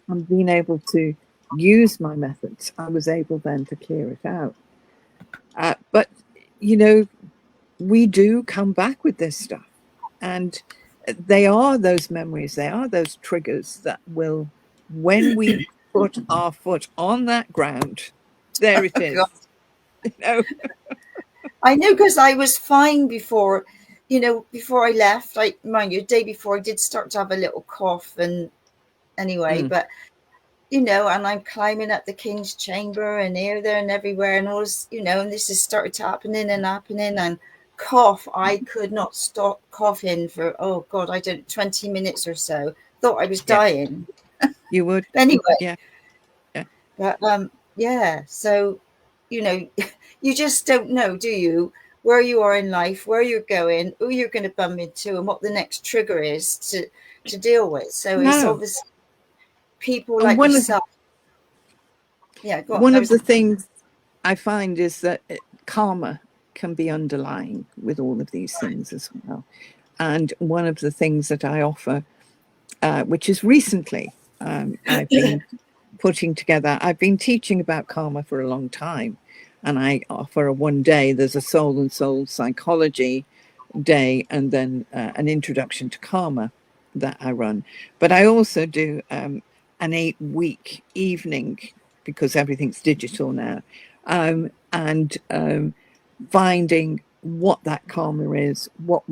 Speaker 3: I'm being able to use my methods. I was able then to clear it out. But, you know, we do come back with this stuff. And they are those memories, they are those triggers that will, when we put our foot on that ground, there it is. You know?
Speaker 2: I know, because I was fine before, you know, before I left. Like, mind you, the day before I did start to have a little cough, and anyway, but you know, and I'm climbing up the King's Chamber and here, there, and everywhere, and all this, you know, and this has started happening and cough. I could not stop coughing for, oh God, 20 minutes or so. Thought I was dying.
Speaker 3: You would.
Speaker 2: Anyway.
Speaker 3: Yeah.
Speaker 2: But yeah, so, you know, you just don't know, do you, where you are in life, where you're going, who you're going to bump into, and what the next trigger is to deal with. So it's obviously people like yourself. Yeah, go on.
Speaker 3: One of the things I find is that karma can be underlying with all of these things as well. And one of the things that I offer, which is recently I've been putting together, I've been teaching about karma for a long time, and I offer a one day, there's a soul and soul psychology day, and then an introduction to karma that I run. But I also do an 8-week evening, because everything's digital now, and finding what that karma is, what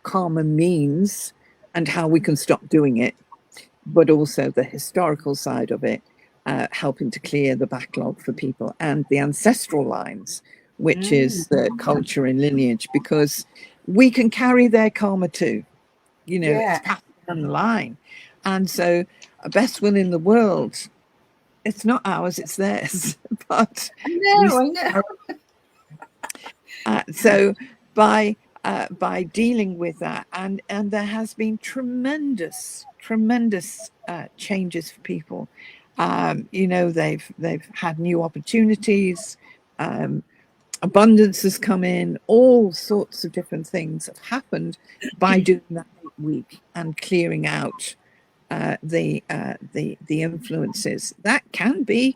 Speaker 3: karma means, and how we can stop doing it, but also the historical side of it, helping to clear the backlog for people, and the ancestral lines, which is the culture and lineage, because we can carry their karma too. You know, it's passed down the line. And so, best will in the world, it's not ours, it's theirs. But
Speaker 2: I know.
Speaker 3: So by dealing with that, and there has been tremendous changes for people. You know, they've had new opportunities, abundance has come in, all sorts of different things have happened by doing that week and clearing out the influences that can be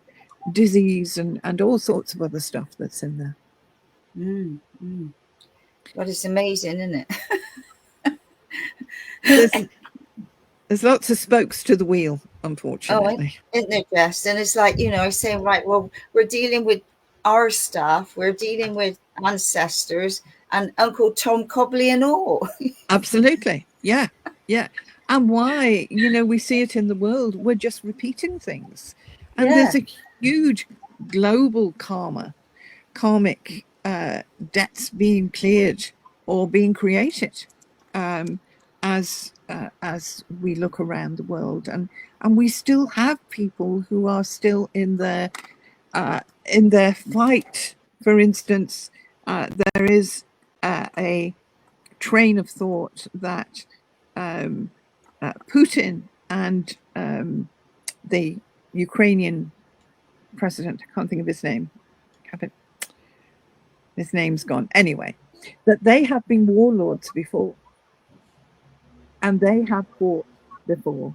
Speaker 3: disease and all sorts of other stuff that's in there.
Speaker 2: But it's amazing, isn't it?
Speaker 3: There's lots of spokes to the wheel, unfortunately.
Speaker 2: Oh, isn't it, Jess? And it's like, you know, I say, right, well, we're dealing with our staff, we're dealing with ancestors and Uncle Tom Cobley and all.
Speaker 3: Absolutely. Yeah. And why, you know, we see it in the world, we're just repeating things. And there's a huge global karmic debts being cleared or being created as we look around the world, and we still have people who are still in their fight. For instance, there is a train of thought that Putin and the Ukrainian president, I can't think of his name, his name's gone anyway, that they have been warlords before, and they have fought before.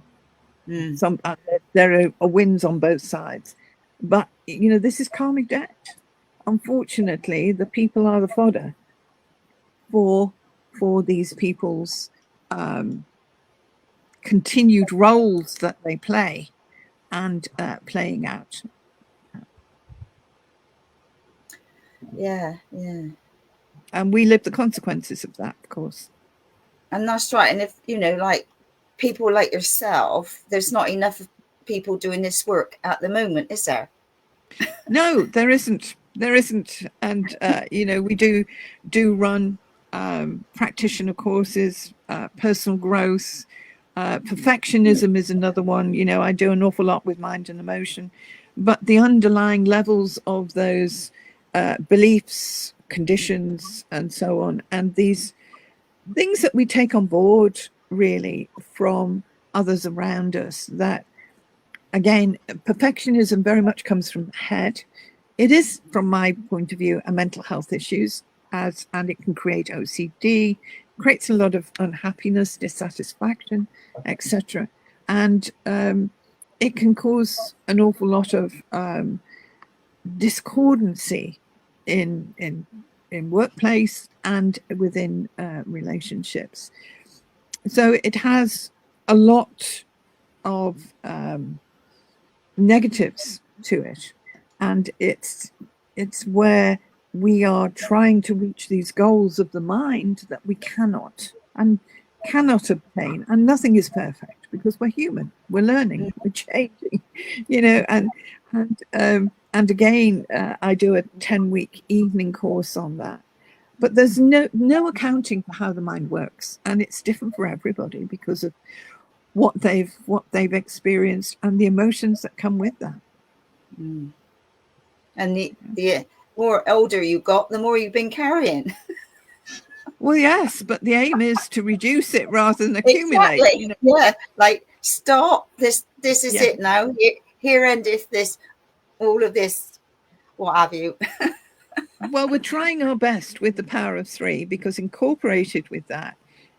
Speaker 3: There are wins on both sides, but you know, this is karmic debt. Unfortunately, the people are the fodder. for these people's continued roles that they play and playing out.
Speaker 2: Yeah.
Speaker 3: And we live the consequences of that, of course.
Speaker 2: And that's right. And if, you know, like people like yourself, there's not enough people doing this work at the moment, is there?
Speaker 3: No, there isn't. And, you know, we do run practitioner courses, personal growth, perfectionism is another one. You know, I do an awful lot with mind and emotion, but the underlying levels of those beliefs, conditions, and so on, and these things that we take on board really from others around us, that again, perfectionism very much comes from the head. It is, from my point of view, a mental health issues, and it can create OCD, creates a lot of unhappiness, dissatisfaction, etc. And it can cause an awful lot of discordancy in workplace and within relationships. So it has a lot of negatives to it, and it's where we are trying to reach these goals of the mind that we cannot obtain, and nothing is perfect because we're human, we're learning, we're changing, you know. And again, I do a 10-week evening course on that, but there's no accounting for how the mind works, and it's different for everybody because of what they've experienced and the emotions that come with that.
Speaker 2: And the more older you got, the more you've been carrying.
Speaker 3: Well, yes, but the aim is to reduce it rather than accumulate.
Speaker 2: Exactly.
Speaker 3: You know?
Speaker 2: Yeah, like stop. This is it now. Here endeth this, all of this, what have you.
Speaker 3: Well, we're trying our best with the Power of Three, because incorporated with that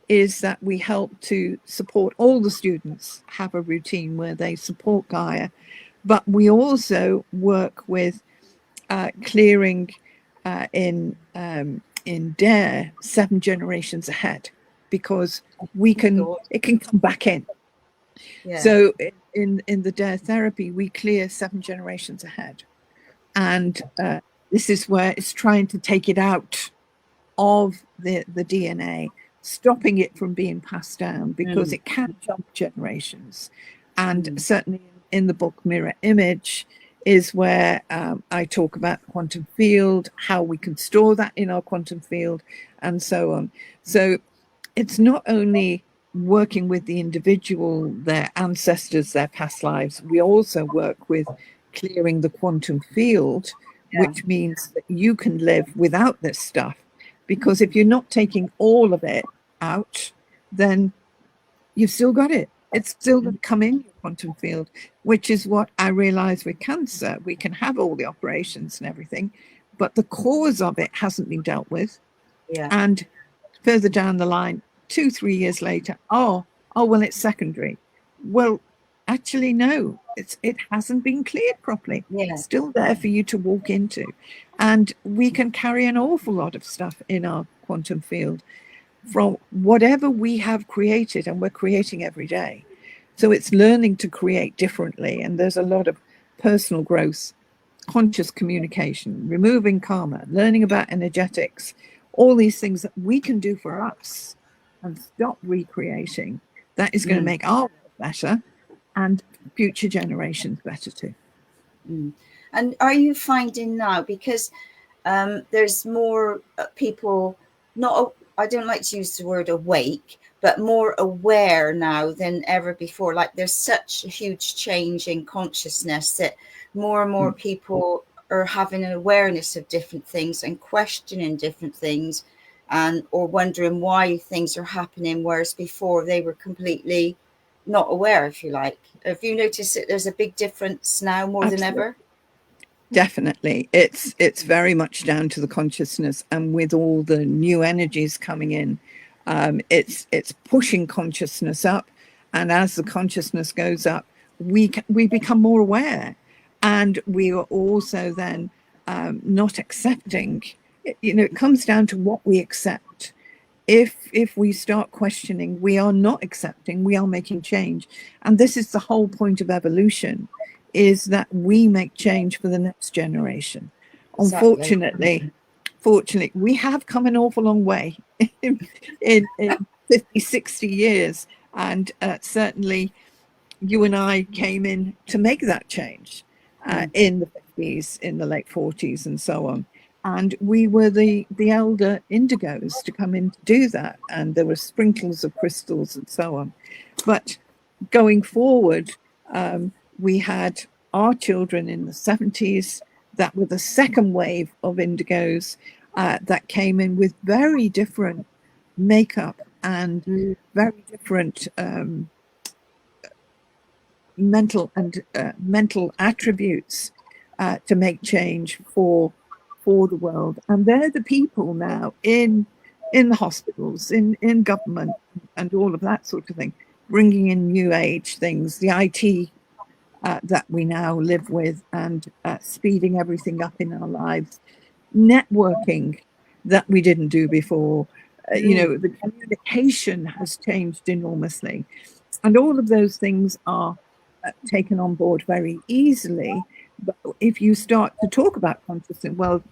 Speaker 3: is that we help to support all the students have a routine where they support Gaia, but we also work with clearing in D.A.R.E 7 generations ahead, because it can come back in. Yeah. So in the D.A.R.E therapy, we clear 7 generations ahead, and this is where it's trying to take it out of the DNA, stopping it from being passed down, because it can jump generations. And certainly in the book Mirror Image is where I talk about the quantum field, how we can store that in our quantum field, and so on. So it's not only working with the individual, their ancestors, their past lives, we also work with clearing the quantum field, which means that you can live without this stuff. Because if you're not taking all of it out, then you've still got it. It's still going to come in your quantum field, which is what I realize with cancer. We can have all the operations and everything, but the cause of it hasn't been dealt with. Yeah. And further down the line, 2-3 years later, well, it's secondary. Well, actually, no, it hasn't been cleared properly. Yeah. It's still there for you to walk into. And we can carry an awful lot of stuff in our quantum field from whatever we have created, and we're creating every day. So it's learning to create differently. And there's a lot of personal growth, conscious communication, removing karma, learning about energetics, all these things that we can do for us and stop recreating. That is going to make our world better and future generations better too.
Speaker 2: And are you finding now, because there's more people, I don't like to use the word awake, but more aware now than ever before. Like there's such a huge change in consciousness that more and more people are having an awareness of different things and questioning different things, and or wondering why things are happening, whereas before they were completely not aware, if you like. Have you noticed that there's a big difference now more than ever?
Speaker 3: Definitely. It's very much down to the consciousness, and with all the new energies coming in, it's pushing consciousness up, and as the consciousness goes up, we become more aware, and we are also then not accepting. It comes down to what we accept. if we start questioning, we are not accepting, we are making change. And this is the whole point of evolution, is that we make change for the next generation. Exactly. Fortunately, we have come an awful long way in 50, 60 years. And certainly you and I came in to make that change in the 50s, in the late 40s and so on. And we were the elder indigos to come in to do that. And there were sprinkles of crystals and so on. But going forward, we had our children in the 70s that were the second wave of indigos that came in with very different makeup and very different mental attributes to make change for the world. And they're the people now in the hospitals, in government and all of that sort of thing, bringing in new age things, the IT that we now live with, and speeding everything up in our lives, networking that we didn't do before. The communication has changed enormously, and all of those things are taken on board very easily. But if you start to talk about consciousness, well,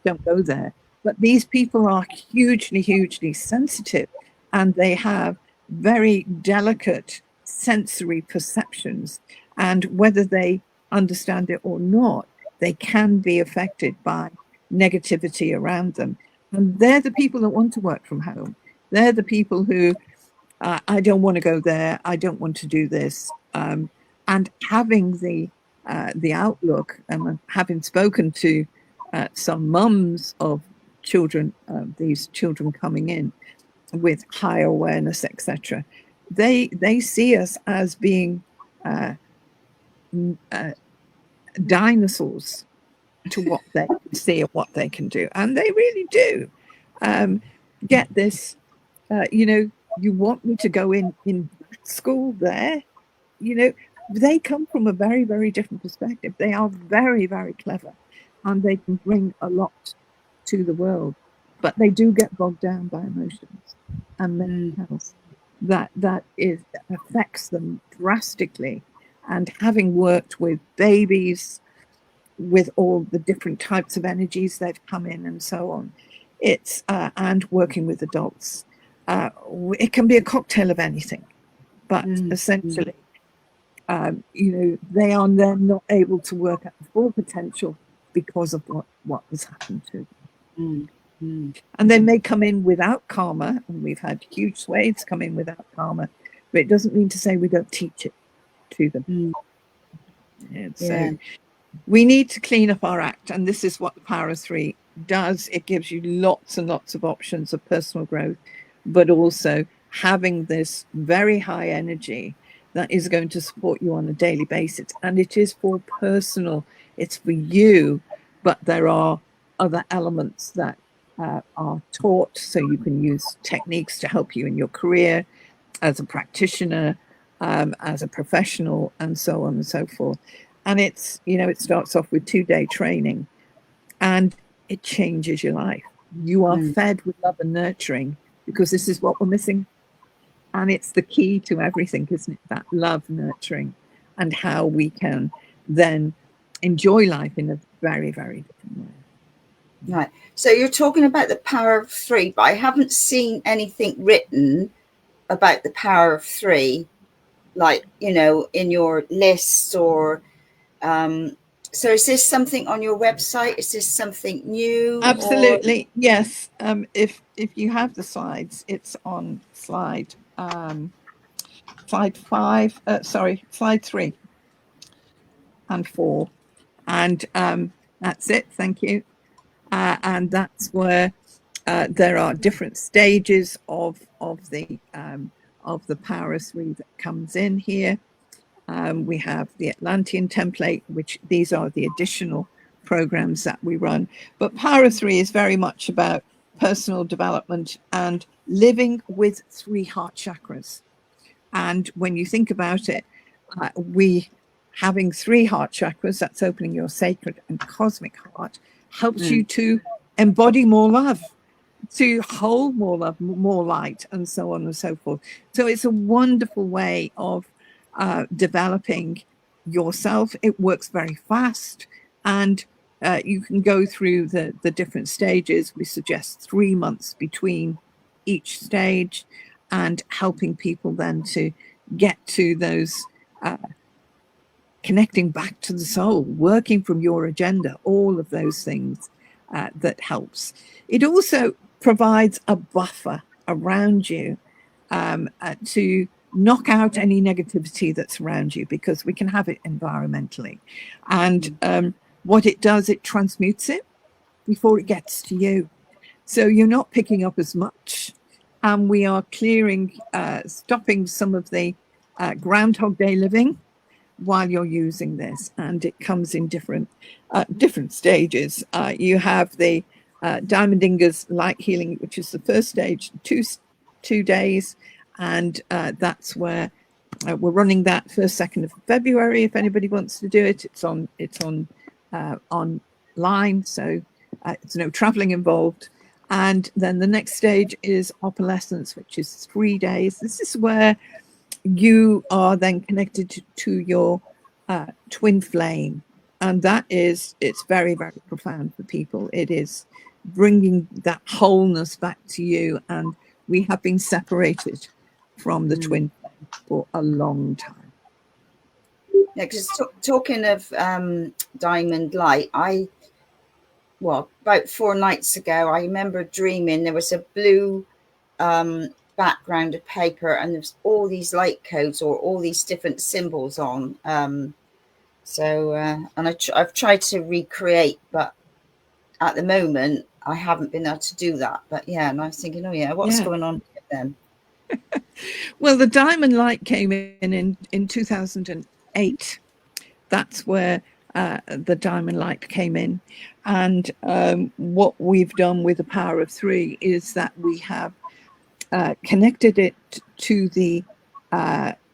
Speaker 3: don't go there. But these people are hugely sensitive, and they have very delicate sensory perceptions, and whether they understand it or not, they can be affected by negativity around them. And they're the people that want to work from home. They're the people who I don't want to go there, I don't want to do this. And having the outlook, and having spoken to some mums of children, these children coming in with high awareness, etc., they see us as being dinosaurs to what they can see and what they can do, and they really do. Get this, you want me to go in school there? They come from a very different perspective. They are very clever, and they can bring a lot to the world, but they do get bogged down by emotions and mental health that affects them drastically. And having worked with babies, with all the different types of energies they've come in and so on, it's and working with adults, it can be a cocktail of anything, but essentially they are then not able to work at the full potential because of what has happened to them. And they may come in without karma, and we've had huge swathes come in without karma, but it doesn't mean to say we don't teach it to them. So we need to clean up our act, and this is what the Power of 3 does. It gives you lots and lots of options of personal growth, but also having this very high energy that is going to support you on a daily basis. And it is for personal, it's for you, but there are other elements that are taught, so you can use techniques to help you in your career as a practitioner, as a professional, and so on and so forth. And it's, it starts off with 2-day training, and it changes your life. You are fed with love and nurturing, because this is what we're missing. And it's the key to everything, isn't it? That love, nurturing, and how we can then enjoy life in a very different way.
Speaker 2: Right. So you're talking about the Power of 3, but I haven't seen anything written about the Power of 3, like, in your list or... So is this something on your website? Is this something new?
Speaker 3: Absolutely, or? Yes. If you have the slides, it's on slide 3 and 4, and that's it. Thank you. And that's where there are different stages of the Power of 3 that comes in here. We have the Atlantean template, which these are the additional programs that we run. But Power of 3 is very much about personal development and living with 3 heart chakras. And when you think about it, we having 3 heart chakras, that's opening your sacred and cosmic heart, helps you to embody more love, to hold more love, more light, and so on and so forth. So it's a wonderful way of developing yourself. It works very fast, and you can go through the different stages. We suggest 3 months between each stage, and helping people then to get to those connecting back to the soul, working from your agenda, all of those things that helps. It also provides a buffer around you to knock out any negativity that's around you, because we can have it environmentally. And what it does, it transmutes it before it gets to you. So you're not picking up as much. And we are clearing, stopping some of the Groundhog Day living while you're using this. And it comes in different stages. You have the Diamond Inga's light healing, which is the first stage, two days. And that's where we're running that 1st, 2nd of February. If anybody wants to do it, it's on online. So it's no traveling involved. And then the next stage is opalescence, which is 3 days. This is where you are then connected to your twin flame. And it's very, very profound for people. It is bringing that wholeness back to you. And we have been separated from the twin flame for a long time.
Speaker 2: Yeah, because talking of diamond light, about 4 nights ago, I remember dreaming there was a blue background of paper, and there's all these light codes or all these different symbols on. And I've tried to recreate, but at the moment I haven't been able to do that. But yeah, and I was thinking, what's going on with them?
Speaker 3: Well, the diamond light came in 2008. That's where the diamond light came in. And what we've done with the power of 3 is that we have connected it to the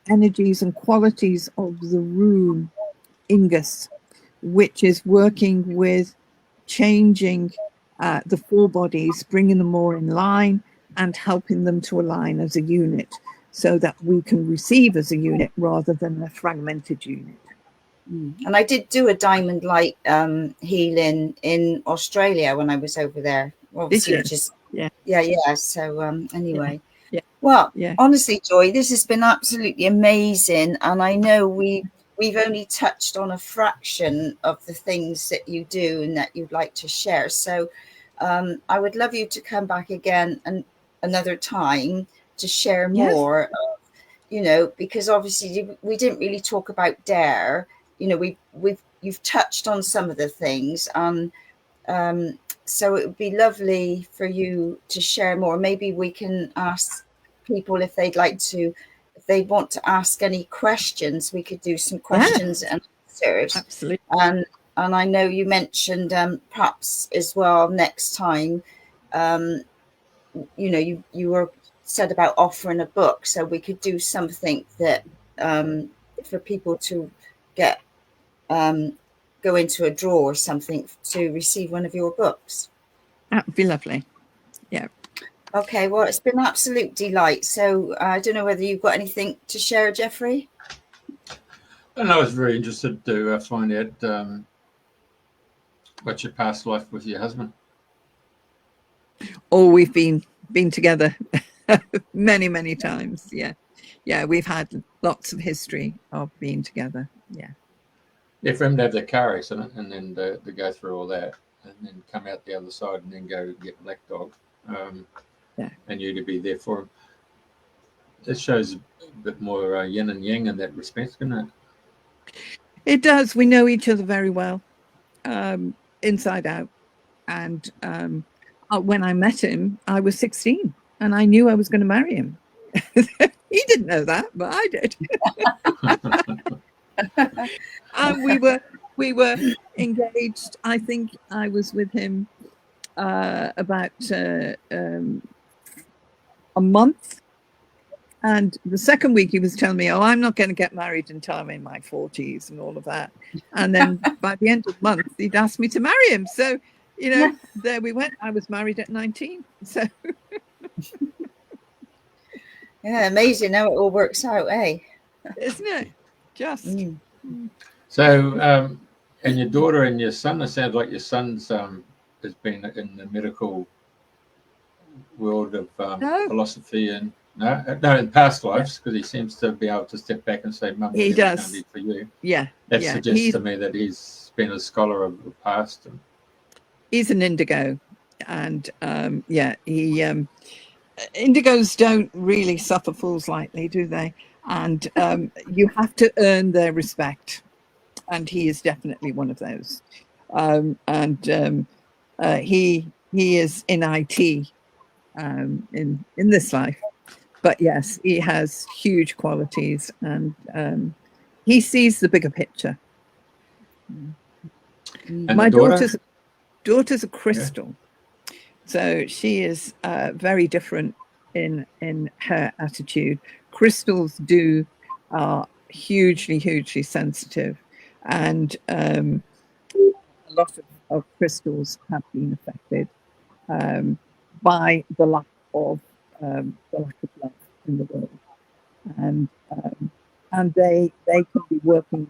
Speaker 3: energies and qualities of the rune Ingus, which is working with changing the 4 bodies, bringing them more in line and helping them to align as a unit, so that we can receive as a unit rather than a fragmented unit.
Speaker 2: And I did do a diamond light healing in Australia when I was over there. Obviously, which is yeah. So anyway, honestly, Joy, this has been absolutely amazing, and I know we've only touched on a fraction of the things that you do and that you'd like to share. So I would love you to come back again and another time to share more. Because obviously we didn't really talk about D.A.R.E. You've touched on some of the things, so it would be lovely for you to share more. Maybe we can ask people if they want to ask any questions. We could do some questions and answers.
Speaker 3: Absolutely.
Speaker 2: And I know you mentioned perhaps as well next time. You were said about offering a book, so we could do something that for people to get go into a draw or something to receive one of your books.
Speaker 3: That would be lovely. Yeah.
Speaker 2: Okay, well, it's been an absolute delight. So I don't know whether you've got anything to share, Jeffrey.
Speaker 1: And I was very interested to find out what's your past life with your husband.
Speaker 3: Oh, we've been together many, many times. Yeah, we've had lots of history of being together.
Speaker 1: Yeah, for him to have the courage and then to go through all that and then come out the other side and then go get Black Dog, and you to be there for him. It shows a bit more yin and yang in that respect, doesn't it?
Speaker 3: It does. We know each other very well, inside out. And when I met him, I was 16 and I knew I was going to marry him. He didn't know that, but I did. And we were engaged. I think I was with him about a month. And the second week he was telling me, I'm not going to get married until I'm in my 40s and all of that. And then by the end of the month, he'd asked me to marry him. So, you know, there we went. I was married at 19. So
Speaker 2: yeah, amazing how it all works out, eh?
Speaker 3: isn't it? Just.
Speaker 1: So, and your daughter and your son, it sounds like your son's has been in the medical world of
Speaker 3: No.
Speaker 1: philosophy and in past lives, because he seems to be able to step back and say, "Mum,
Speaker 3: He
Speaker 1: whatever's
Speaker 3: does.
Speaker 1: going to be for you."
Speaker 3: Yeah.
Speaker 1: That
Speaker 3: yeah.
Speaker 1: suggests to me that he's been a scholar of the past. And
Speaker 3: he's an indigo, and indigos don't really suffer fools lightly, do they? And you have to earn their respect, and he is definitely one of those. He is in IT in this life, but yes, he has huge qualities, and he sees the bigger picture.
Speaker 1: And
Speaker 3: My
Speaker 1: daughter?
Speaker 3: daughter's a crystal, so she is very different in her attitude. Crystals are hugely sensitive, and a lot of crystals have been affected by the lack of love in the world, and they can be working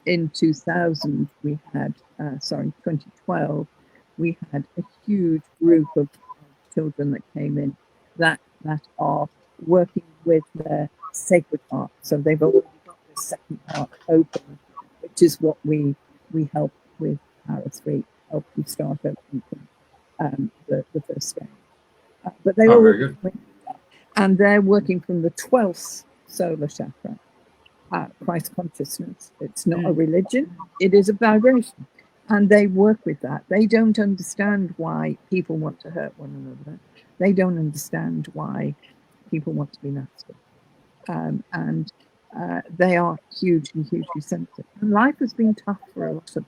Speaker 3: in 2000 we had 2012 we had a huge group of children that came in that are working with their sacred heart. So they've already got the second heart open, which is what we help with D.A.R.E, help you start opening the first stage. But they already, and they're working from the 12th solar chakra. Christ consciousness. It's not a religion, it is a vibration. And they work with that. They don't understand why people want to hurt one another. They don't understand why people want to be nasty. And they are hugely sensitive. And life has been tough for a lot of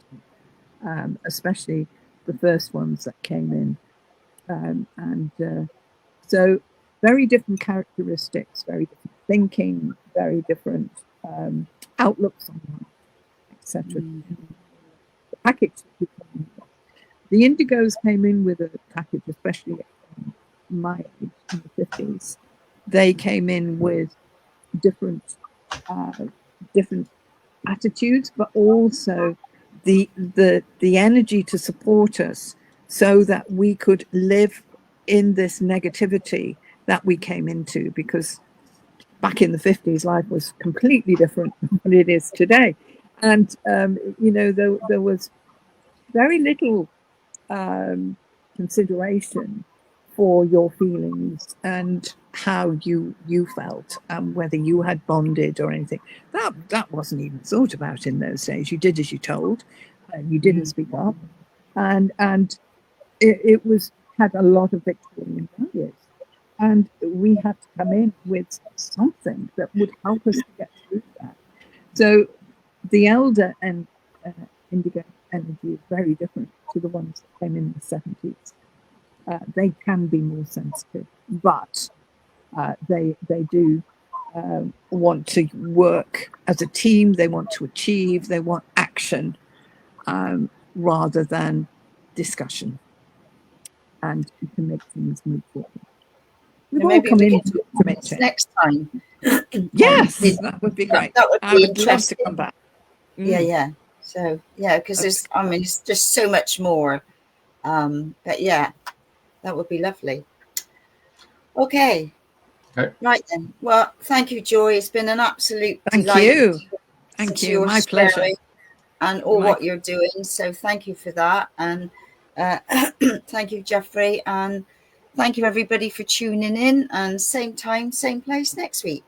Speaker 3: them, especially the first ones that came in. So very different characteristics, very different thinking, very different outlooks on life, etc. The package the indigos came in with a package, especially at my age in the 50s. They came in with different attitudes, but also the energy to support us so that we could live in this negativity that we came into, because back in the 50s, life was completely different from what it is today. And, there was very little consideration for your feelings and how you felt, whether you had bonded or anything. That wasn't even thought about in those days. You did as you told, you didn't speak up, and it had a lot of Victorian values. And we had to come in with something that would help us to get through that. So the elder and indigo energy is very different to the ones that came in the 70s. They can be more sensitive, but they do want to work as a team. They want to achieve. They want action rather than discussion, and you can make things move forward.
Speaker 2: Maybe we can do this next time.
Speaker 3: Yes, that would be great.
Speaker 2: That would be
Speaker 3: I would
Speaker 2: interesting.
Speaker 3: love to come back.
Speaker 2: Yeah. So because it's just so much more. But yeah, that would be lovely. Okay. Right then. Well, thank you, Joy. It's been an absolute delight.
Speaker 3: Thank you. My pleasure.
Speaker 2: And all what you're doing. So thank you for that. And thank you, Jeffrey. And thank you, everybody, for tuning in. And same time, same place next week.